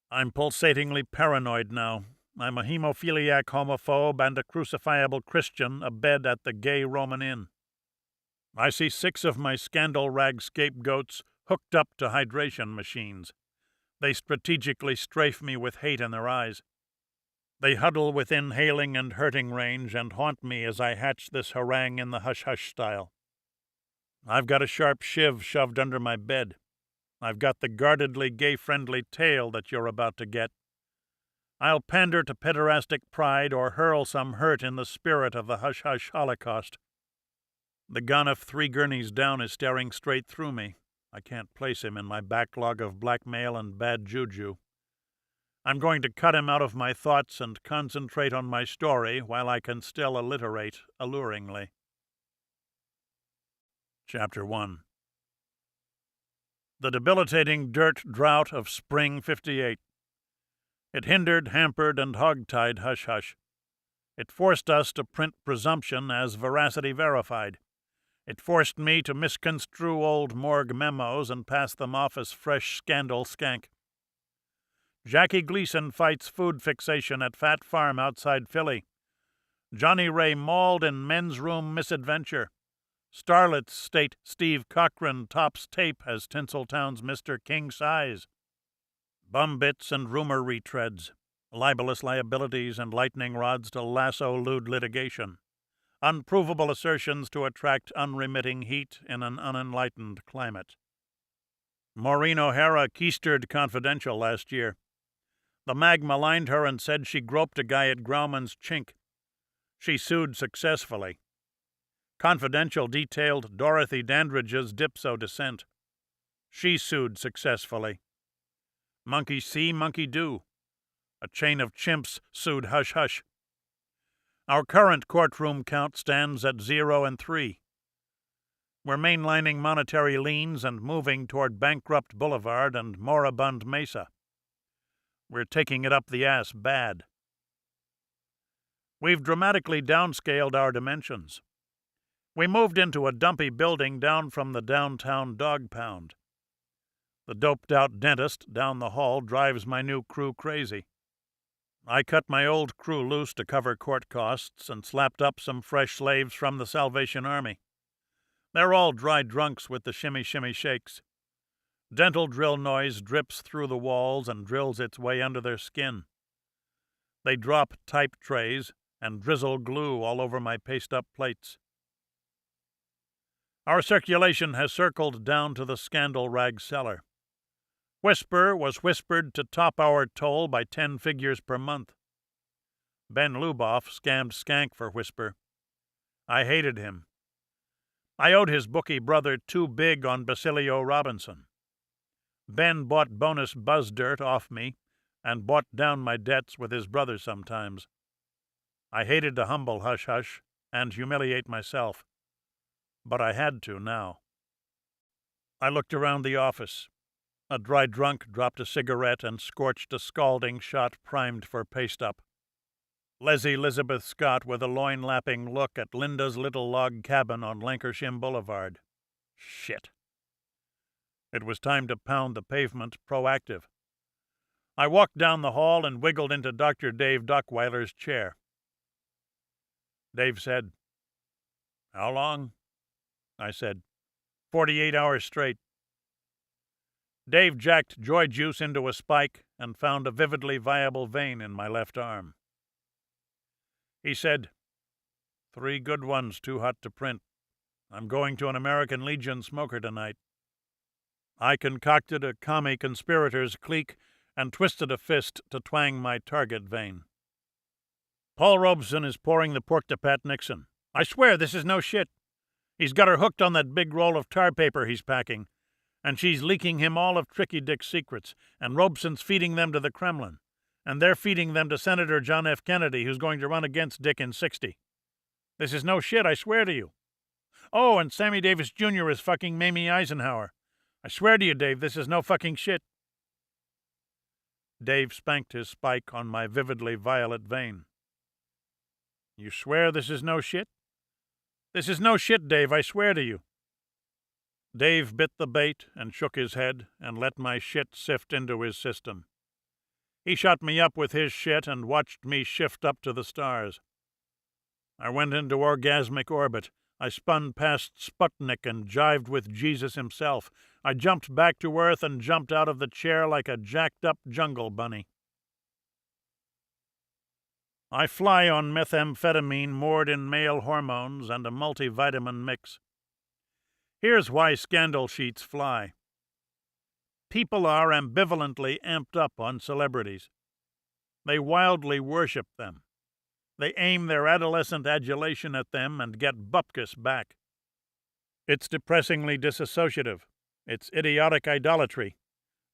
I'm pulsatingly paranoid now. I'm a hemophiliac homophobe and a crucifiable Christian abed at the gay Roman Inn. I see 6 of my scandal rag scapegoats hooked up to hydration machines. They strategically strafe me with hate in their eyes. They huddle within hailing and hurting range and haunt me as I hatch this harangue in the hush-hush style. I've got a sharp shiv shoved under my bed. I've got the guardedly gay-friendly tail that you're about to get. I'll pander to pederastic pride or hurl some hurt in the spirit of the hush-hush holocaust. The gun of 3 gurneys down is staring straight through me. I can't place him in my backlog of blackmail and bad juju. I'm going to cut him out of my thoughts and concentrate on my story while I can still alliterate alluringly. Chapter 1. The debilitating dirt drought of spring '58. It hindered, hampered, and hogtied hush-hush. It forced us to print presumption as veracity verified. It forced me to misconstrue old morgue memos and pass them off as fresh scandal skank. Jackie Gleason fights food fixation at Fat Farm outside Philly. Johnny Ray mauled in men's room misadventure. Starlets state Steve Cochran tops tape as Tinseltown's Mr. King Size. Bum bits and rumor retreads. Libelous liabilities and lightning rods to lasso lewd litigation. Unprovable assertions to attract unremitting heat in an unenlightened climate. Maureen O'Hara keistered Confidential last year. The mag maligned her and said she groped a guy at Grauman's Chink. She sued successfully. Confidential detailed Dorothy Dandridge's dipso descent. She sued successfully. Monkey see, monkey do. A chain of chimps sued Hush Hush. Our current courtroom count stands at 0 and 3. We're mainlining monetary liens and moving toward Bankrupt Boulevard and Moribund Mesa. We're taking it up the ass bad. We've dramatically downscaled our dimensions. We moved into a dumpy building down from the downtown dog pound. The doped-out dentist down the hall drives my new crew crazy. I cut my old crew loose to cover court costs and slapped up some fresh slaves from the Salvation Army. They're all dry drunks with the shimmy-shimmy shakes. Dental drill noise drips through the walls and drills its way under their skin. They drop type trays and drizzle glue all over my paste-up plates. Our circulation has circled down to the scandal rag cellar. Whisper was whispered to top our toll by 10 figures per month. Ben Luboff scammed Skank for Whisper. I hated him. I owed his bookie brother too big on Basilio Robinson. Ben bought bonus buzz dirt off me and bought down my debts with his brother sometimes. I hated to humble Hush Hush, and humiliate myself. But I had to now. I looked around the office. A dry drunk dropped a cigarette and scorched a scalding shot primed for paste-up. Leslie Elizabeth Scott with a loin-lapping look at Linda's little log cabin on Lancashire Boulevard. Shit. It was time to pound the pavement proactive. I walked down the hall and wiggled into Dr. Dave Dockweiler's chair. Dave said, "How long?" I said, 48 hours straight. Dave jacked joy juice into a spike and found a vividly viable vein in my left arm. He said, 3 good ones too hot to print. I'm going to an American Legion smoker tonight. I concocted a commie conspirators clique and twisted a fist to twang my target vein. Paul Robeson is pouring the pork to Pat Nixon. I swear this is no shit. He's got her hooked on that big roll of tar paper he's packing, and she's leaking him all of Tricky Dick's secrets, and Robeson's feeding them to the Kremlin, and they're feeding them to Senator John F. Kennedy, who's going to run against Dick in 60. This is no shit, I swear to you. Oh, and Sammy Davis Jr. is fucking Mamie Eisenhower. I swear to you, Dave, this is no fucking shit. Dave spanked his spike on my vividly violet vein. You swear this is no shit? This is no shit, Dave, I swear to you. Dave bit the bait and shook his head and let my shit sift into his system. He shot me up with his shit and watched me shift up to the stars. I went into orgasmic orbit. I spun past Sputnik and jived with Jesus himself. I jumped back to Earth and jumped out of the chair like a jacked-up jungle bunny. I fly on methamphetamine moored in male hormones and a multivitamin mix. Here's why scandal sheets fly. People are ambivalently amped up on celebrities. They wildly worship them. They aim their adolescent adulation at them and get bupkis back. It's depressingly disassociative. It's idiotic idolatry.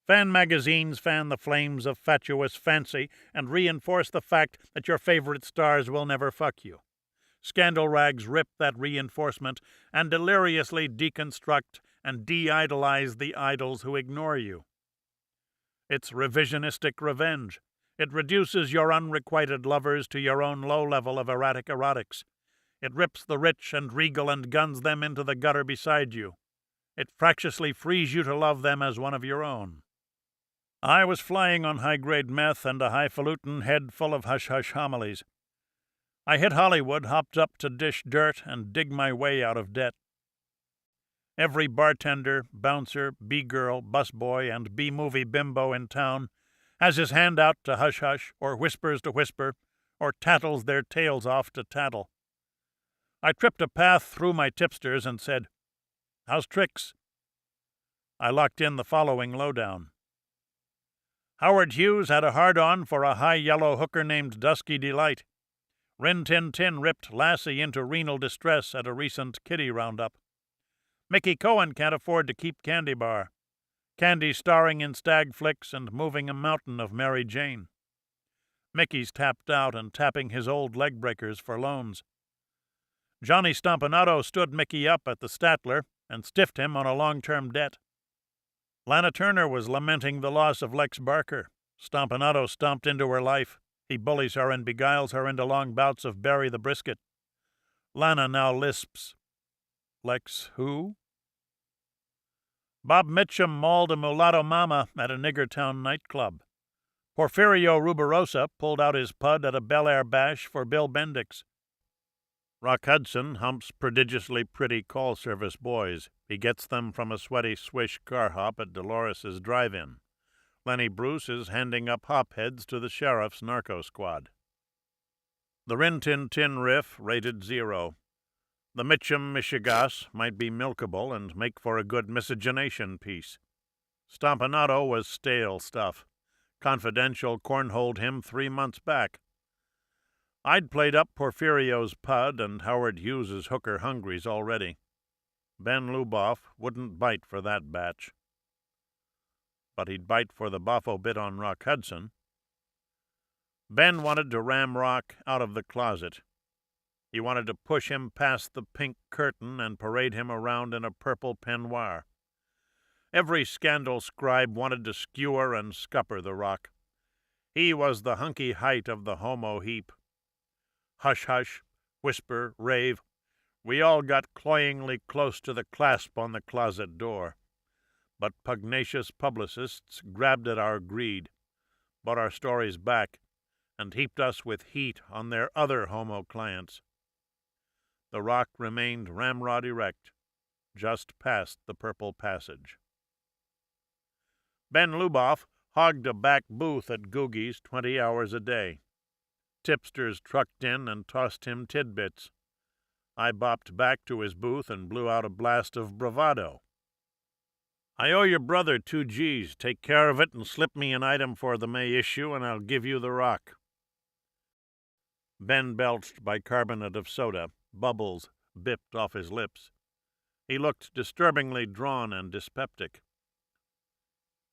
Fan magazines fan the flames of fatuous fancy and reinforce the fact that your favorite stars will never fuck you. Scandal rags rip that reinforcement and deliriously deconstruct and de-idolize the idols who ignore you. It's revisionistic revenge. It reduces your unrequited lovers to your own low level of erratic erotics. It rips the rich and regal and guns them into the gutter beside you. It fractiously frees you to love them as one of your own. I was flying on high-grade meth and a highfalutin head full of hush-hush homilies. I hit Hollywood, hopped up to dish dirt, and dig my way out of debt. Every bartender, bouncer, B-girl, busboy, and B-movie bimbo in town has his hand out to hush-hush, or whispers to whisper, or tattles their tails off to tattle. I tripped a path through my tipsters and said, "How's tricks?" I locked in the following lowdown. Howard Hughes had a hard-on for a high-yellow hooker named Dusky Delight. Rin Tin Tin ripped Lassie into renal distress at a recent kiddie roundup. Mickey Cohen can't afford to keep Candy Bar. Candy starring in stag flicks and moving a mountain of Mary Jane. Mickey's tapped out and tapping his old leg breakers for loans. Johnny Stompanato stood Mickey up at the Statler and stiffed him on a long-term debt. Lana Turner was lamenting the loss of Lex Barker. Stompanato stomped into her life. He bullies her and beguiles her into long bouts of Barry the Brisket. Lana now lisps. Lex who? Bob Mitchum mauled a mulatto mama at a Niggertown nightclub. Porfirio Rubirosa pulled out his pud at a Bel Air bash for Bill Bendix. Rock Hudson humps prodigiously pretty call service boys. He gets them from a sweaty swish car hop at Dolores's drive-in. Lenny Bruce is handing up hopheads to the sheriff's narco squad. The Rin Tin Tin riff rated 0. The Mitchum Michigas might be milkable and make for a good miscegenation piece. Stompanato was stale stuff. Confidential cornholed him 3 months back. I'd played up Porfirio's pud and Howard Hughes's hooker hungries already. Ben Luboff wouldn't bite for that batch. But he'd bite for the boffo bit on Rock Hudson. Ben wanted to ram Rock out of the closet. He wanted to push him past the pink curtain and parade him around in a purple peignoir. Every scandal scribe wanted to skewer and scupper the rock. He was the hunky height of the homo heap. Hush, hush, whisper, rave, we all got cloyingly close to the clasp on the closet door. But pugnacious publicists grabbed at our greed, bought our stories back, and heaped us with heat on their other homo clients. The rock remained ramrod erect, just past the purple passage. Ben Luboff hogged a back booth at Googie's 20 hours a day. Tipsters trucked in and tossed him tidbits. I bopped back to his booth and blew out a blast of bravado. I owe your brother 2 G's. Take care of it and slip me an item for the May issue, and I'll give you the rock. Ben belched bicarbonate of soda. Bubbles bipped off his lips. He looked disturbingly drawn and dyspeptic.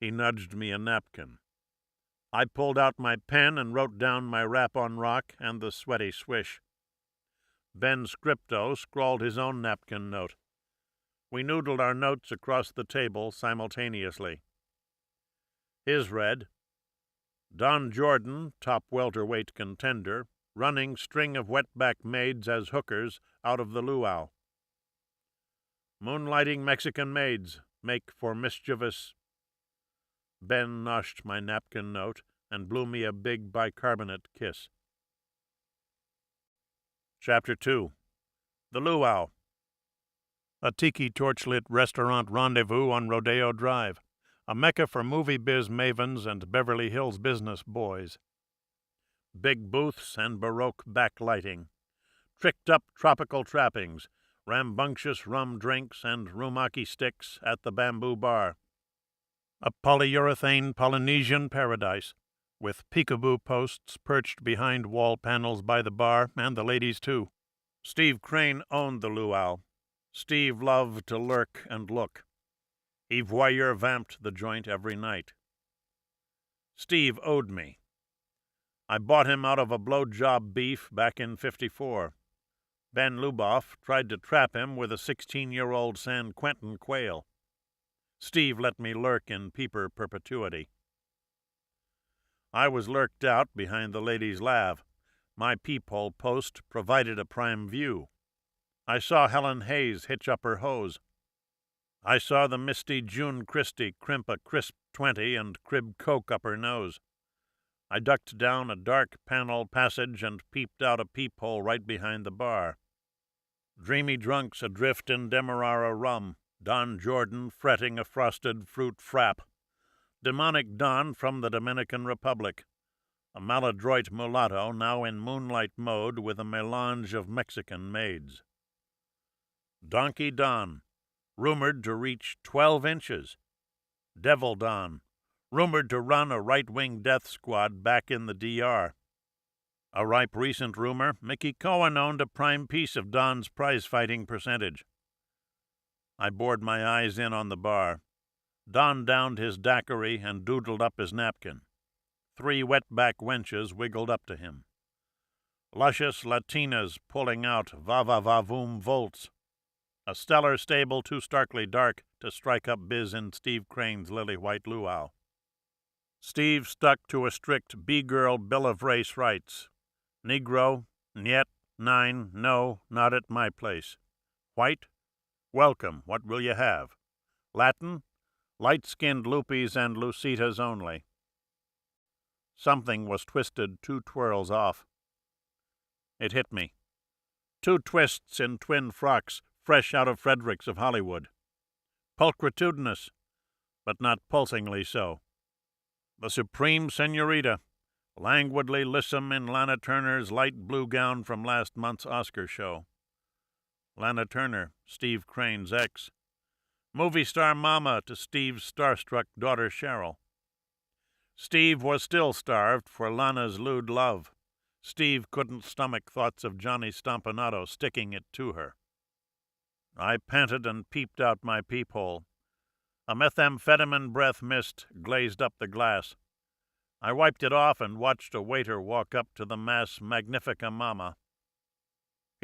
He nudged me a napkin. I pulled out my pen and wrote down my rap on rock and the sweaty swish. Ben Scripto scrawled his own napkin note. We noodled our notes across the table simultaneously. His read, Don Jordan, top welterweight contender, running string of wetback maids as hookers out of the luau. Moonlighting Mexican maids make for mischievous. Ben noshed my napkin note and blew me a big bicarbonate kiss. Chapter 2. The Luau. A tiki torchlit restaurant rendezvous on Rodeo Drive, a mecca for movie biz mavens and Beverly Hills business boys. Big booths and Baroque backlighting, tricked-up tropical trappings, rambunctious rum drinks and rumaki sticks at the Bamboo Bar. A polyurethane Polynesian paradise, with peekaboo posts perched behind wall panels by the bar and the ladies too. Steve Crane owned the luau. Steve loved to lurk and look. He voyeur vamped the joint every night. Steve owed me. I bought him out of a blowjob beef back in '54. Ben Luboff tried to trap him with a 16-year-old San Quentin quail. Steve let me lurk in peeper perpetuity. I was lurked out behind the ladies' lav. My peephole post provided a prime view. I saw Helen Hayes hitch up her hose. I saw the misty June Christie crimp a crisp 20 and crib coke up her nose. I ducked down a dark panel passage and peeped out a peephole right behind the bar. Dreamy drunks adrift in Demerara rum, Don Jordan fretting a frosted fruit frap. Demonic Don from the Dominican Republic, a maladroit mulatto now in moonlight mode with a melange of Mexican maids. Donkey Don, rumored to reach 12 inches. Devil Don, rumored to run a right-wing death squad back in the DR. A ripe recent rumor, Mickey Cohen owned a prime piece of Don's prize-fighting percentage. I bored my eyes in on the bar. Don downed his daiquiri and doodled up his napkin. 3 wetback wenches wiggled up to him. Luscious Latinas pulling out va-va-va-voom volts. A stellar stable too starkly dark to strike up biz in Steve Crane's lily-white luau. Steve stuck to a strict B-girl Bill of Race rights. Negro, niet, 9, no, not at my place. White, welcome, what will you have? Latin, light-skinned Lupis and Lucitas only. Something was twisted 2 twirls off. It hit me. 2 twists in twin frocks, fresh out of Fredericks of Hollywood. Pulchritudinous, but not pulsingly so. The supreme senorita, languidly lissom in Lana Turner's light blue gown from last month's Oscar show. Lana Turner, Steve Crane's ex. Movie star mama to Steve's starstruck daughter Cheryl. Steve was still starved for Lana's lewd love. Steve couldn't stomach thoughts of Johnny Stompanato sticking it to her. I panted and peeped out my peephole. A methamphetamine breath mist glazed up the glass. I wiped it off and watched a waiter walk up to the Mass Magnifica Mama.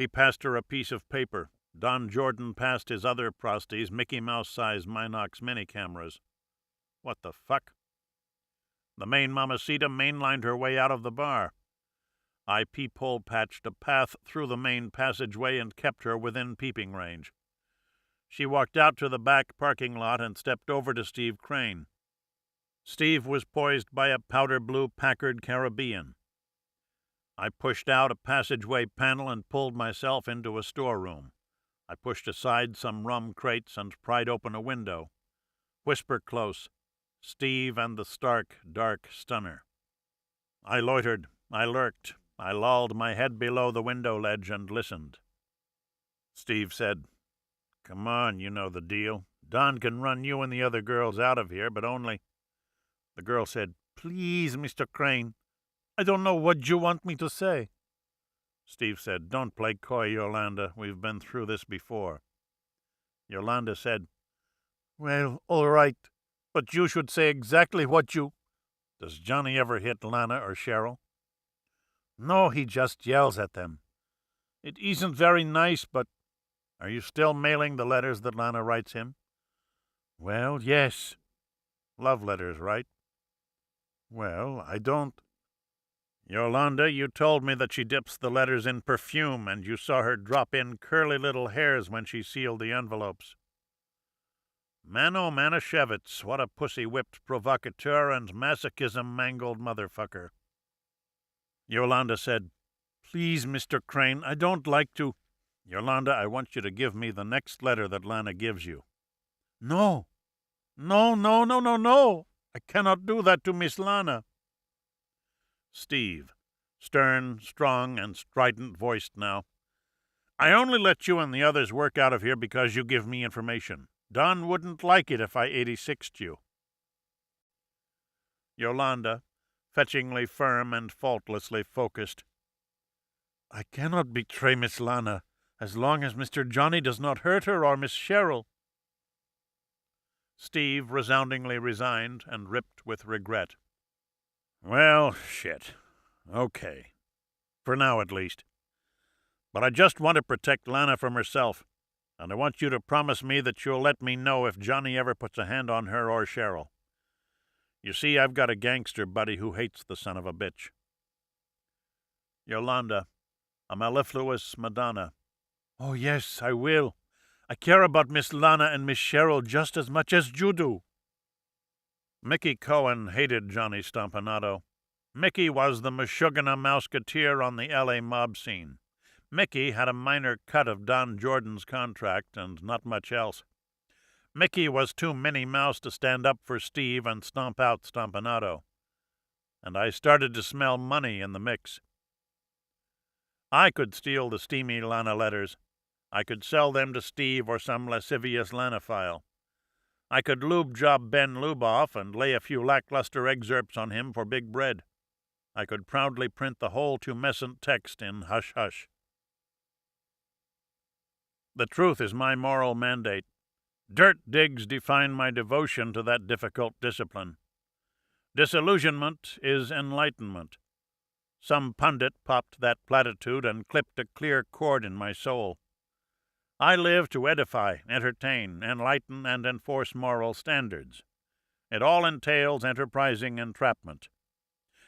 He passed her a piece of paper. Don Jordan passed his other prosties, Mickey Mouse-sized Minox mini-cameras. What the fuck? The main mamacita mainlined her way out of the bar. I peephole-patched a path through the main passageway and kept her within peeping range. She walked out to the back parking lot and stepped over to Steve Crane. Steve was poised by a powder-blue Packard Caribbean. I pushed out a passageway panel and pulled myself into a storeroom. I pushed aside some rum crates and pried open a window. Whisper close, Steve and the stark, dark stunner. I loitered, I lurked, I lolled my head below the window ledge and listened. Steve said, "Come on, you know the deal. Don can run you and the other girls out of here, but only—" The girl said, "Please, Mr. Crane, I don't know what you want me to say." Steve said, "Don't play coy, Yolanda. We've been through this before." Yolanda said, "Well, all right, but you should say exactly what you—" "Does Johnny ever hit Lana or Cheryl?" "No, he just yells at them. It isn't very nice, but—" "Are you still mailing the letters that Lana writes him?" "Well, yes." "Love letters, right?" "Well, I don't—" "Yolanda, you told me that she dips the letters in perfume, and you saw her drop in curly little hairs when she sealed the envelopes." "Mano Manischewitz, what a pussy-whipped provocateur and masochism-mangled motherfucker." Yolanda said, "Please, Mr. Crane, I don't like to—" "Yolanda, I want you to give me the next letter that Lana gives you." "No. No, no, no, no, no. I cannot do that to Miss Lana." Steve, stern, strong, and strident-voiced now. "I only let you and the others work out of here because you give me information. Don wouldn't like it if I 86'd you." Yolanda, fetchingly firm and faultlessly focused. "I cannot betray Miss Lana as long as Mr. Johnny does not hurt her or Miss Cheryl." Steve resoundingly resigned and ripped with regret. "Well, shit. Okay. For now, at least. But I just want to protect Lana from herself, and I want you to promise me that you'll let me know if Johnny ever puts a hand on her or Cheryl. You see, I've got a gangster buddy who hates the son of a bitch." Yolanda, a mellifluous Madonna. "Oh, yes, I will. I care about Miss Lana and Miss Cheryl just as much as you do." Mickey Cohen hated Johnny Stompanato. Mickey was the Meshuggah Mouseketeer on the L.A. mob scene. Mickey had a minor cut of Don Jordan's contract and not much else. Mickey was too Minnie Mouse to stand up for Steve and stomp out Stompanato. And I started to smell money in the mix. I could steal the steamy Lana letters. I could sell them to Steve or some lascivious Lanophile. I could lube job Ben Luboff and lay a few lackluster excerpts on him for big bread. I could proudly print the whole tumescent text in hush-hush. The truth is my moral mandate. Dirt digs define my devotion to that difficult discipline. Disillusionment is enlightenment. Some pundit popped that platitude and clipped a clear cord in my soul. I live to edify, entertain, enlighten, and enforce moral standards. It all entails enterprising entrapment.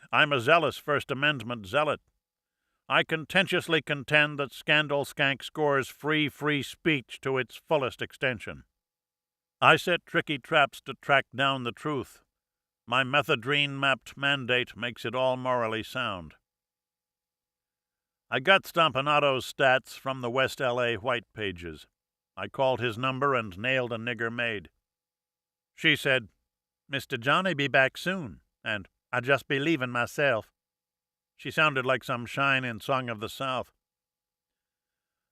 I'm a zealous First Amendment zealot. I contentiously contend that Scandal Skank scores free speech to its fullest extension. I set tricky traps to track down the truth. My methadrine-mapped mandate makes it all morally sound. I got Stompanato's stats from the West L.A. white pages. I called his number and nailed a nigger maid. She said, "Mr. Johnny be back soon," and "I just be leaving myself." She sounded like some shine in Song of the South.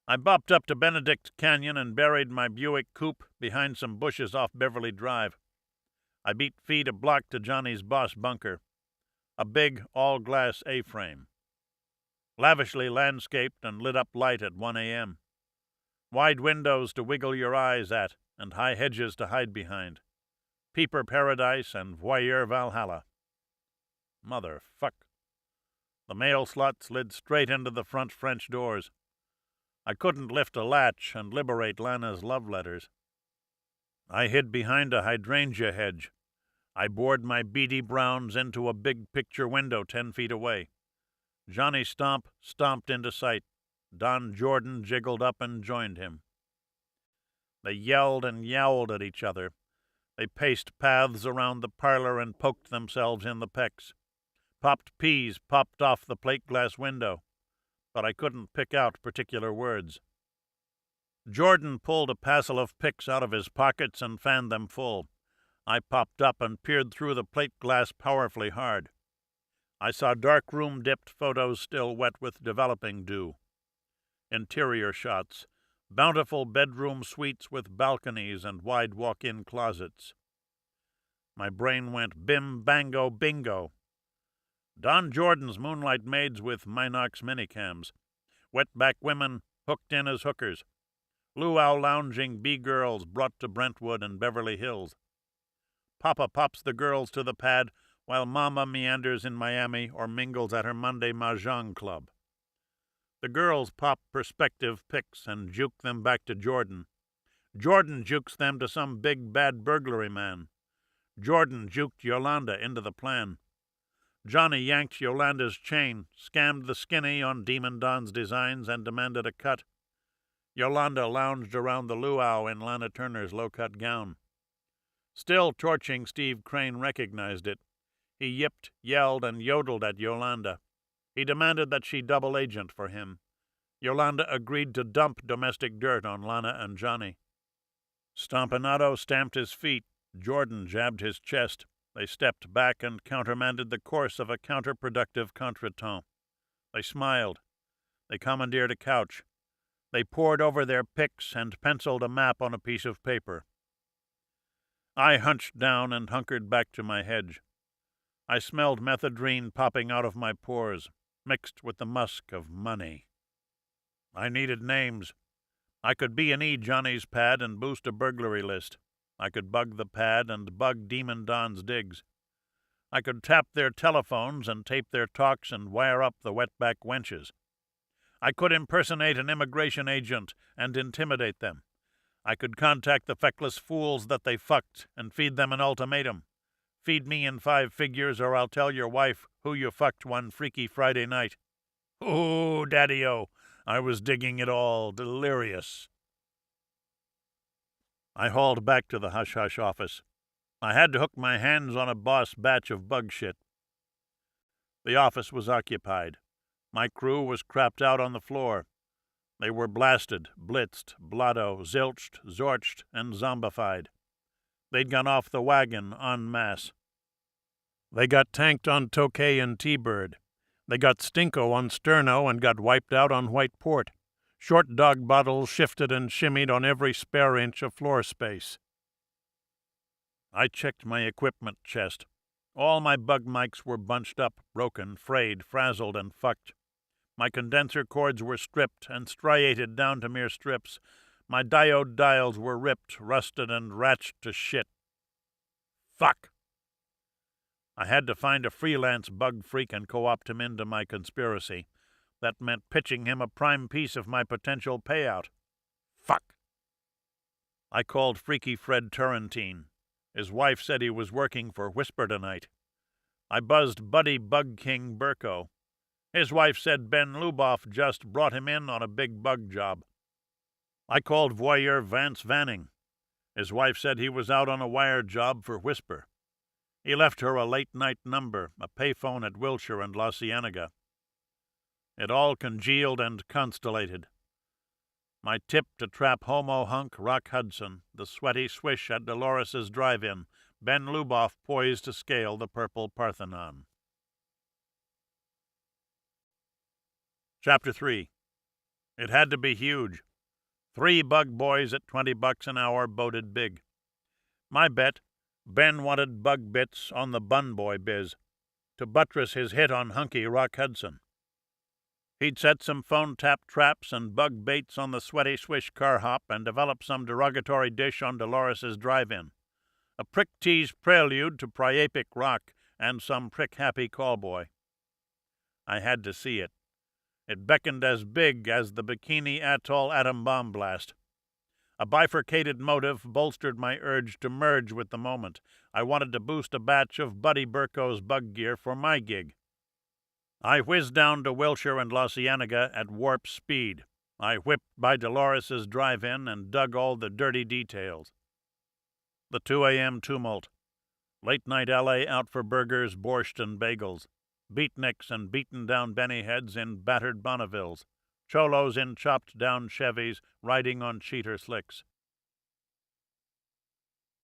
I bopped up to Benedict Canyon and buried my Buick coupe behind some bushes off Beverly Drive. I beat feet a block to Johnny's boss bunker, a big all-glass A-frame. Lavishly landscaped and lit up light at 1 a.m. Wide windows to wiggle your eyes at, and high hedges to hide behind. Peeper paradise and voyeur Valhalla. Motherfuck. The mail slot slid straight into the front French doors. I couldn't lift a latch and liberate Lana's love letters. I hid behind a hydrangea hedge. I bored my beady browns into a big picture window 10 feet away. Johnny Stomp stomped into sight. Don Jordan jiggled up and joined him. They yelled and yowled at each other. They paced paths around the parlor and poked themselves in the pecs. Popped peas popped off the plate glass window, but I couldn't pick out particular words. Jordan pulled a passel of picks out of his pockets and fanned them full. I popped up and peered through the plate glass powerfully hard. I saw dark-room-dipped photos still wet with developing dew. Interior shots, bountiful bedroom suites with balconies and wide walk-in closets. My brain went bim-bango bingo. Don Jordan's moonlight maids with Minox minicams. Wetback women hooked in as hookers. Luau lounging B-girls brought to Brentwood and Beverly Hills. Papa pops the girls to the pad while Mama meanders in Miami or mingles at her Monday Mahjong club. The girls pop perspective pics and juke them back to Jordan. Jordan jukes them to some big bad burglary man. Jordan juked Yolanda into the plan. Johnny yanked Yolanda's chain, scammed the skinny on Demon Don's designs, and demanded a cut. Yolanda lounged around the luau in Lana Turner's low-cut gown. Still torching, Steve Crane recognized it. He yipped, yelled, and yodeled at Yolanda. He demanded that she double agent for him. Yolanda agreed to dump domestic dirt on Lana and Johnny. Stompanato stamped his feet. Jordan jabbed his chest. They stepped back and countermanded the course of a counterproductive contretemps. They smiled. They commandeered a couch. They pored over their picks and penciled a map on a piece of paper. I hunched down and hunkered back to my hedge. I smelled methadrine popping out of my pores, mixed with the musk of money. I needed names. I could B&E Johnny's pad and boost a burglary list. I could bug the pad and bug Demon Don's digs. I could tap their telephones and tape their talks and wire up the wetback wenches. I could impersonate an immigration agent and intimidate them. I could contact the feckless fools that they fucked and feed them an ultimatum. Feed me in 5 figures or I'll tell your wife who you fucked one freaky Friday night. Ooh, daddy-o, I was digging it all, delirious. I hauled back to the hush-hush office. I had to hook my hands on a boss batch of bug shit. The office was occupied. My crew was crapped out on the floor. They were blasted, blitzed, blotto, zilched, zorched, and zombified. They'd gone off the wagon en masse. They got tanked on Tokay and T-Bird. They got stinko on Sterno and got wiped out on White Port. Short dog bottles shifted and shimmied on every spare inch of floor space. I checked my equipment chest. All my bug mics were bunched up, broken, frayed, frazzled, and fucked. My condenser cords were stripped and striated down to mere strips. My diode dials were ripped, rusted, and ratched to shit. Fuck! I had to find a freelance bug freak and co-opt him into my conspiracy. That meant pitching him a prime piece of my potential payout. Fuck! I called Freaky Fred Turrentine. His wife said he was working for Whisper tonight. I buzzed Buddy Bug King Burko. His wife said Ben Luboff just brought him in on a big bug job. I called voyeur Vance Vanning. His wife said he was out on a wire job for Whisper. He left her a late-night number, a payphone at Wilshire and La Cienega. It all congealed and constellated. My tip to trap homo hunk Rock Hudson, the sweaty swish at Dolores's drive-in, Ben Luboff poised to scale the purple Parthenon. Chapter 3. It had to be huge. 3 bug boys at $20 an hour boded big. My bet, Ben wanted bug bits on the bun boy biz, to buttress his hit on hunky Rock Hudson. He'd set some phone tap traps and bug baits on the sweaty swish car hop and develop some derogatory dish on Dolores's drive-in. A prick-tease prelude to priapic rock and some prick-happy callboy. I had to see it. It beckoned as big as the Bikini Atoll atom bomb blast. A bifurcated motive bolstered my urge to merge with the moment. I wanted to boost a batch of Buddy Burko's bug gear for my gig. I whizzed down to Wilshire and La Cienega at warp speed. I whipped by Dolores's drive-in and dug all the dirty details. The 2 a.m. tumult. Late-night LA out for burgers, borscht, and bagels. Beatniks and beaten-down Bennyheads in battered Bonnevilles. Cholos in chopped-down Chevys riding on cheater slicks.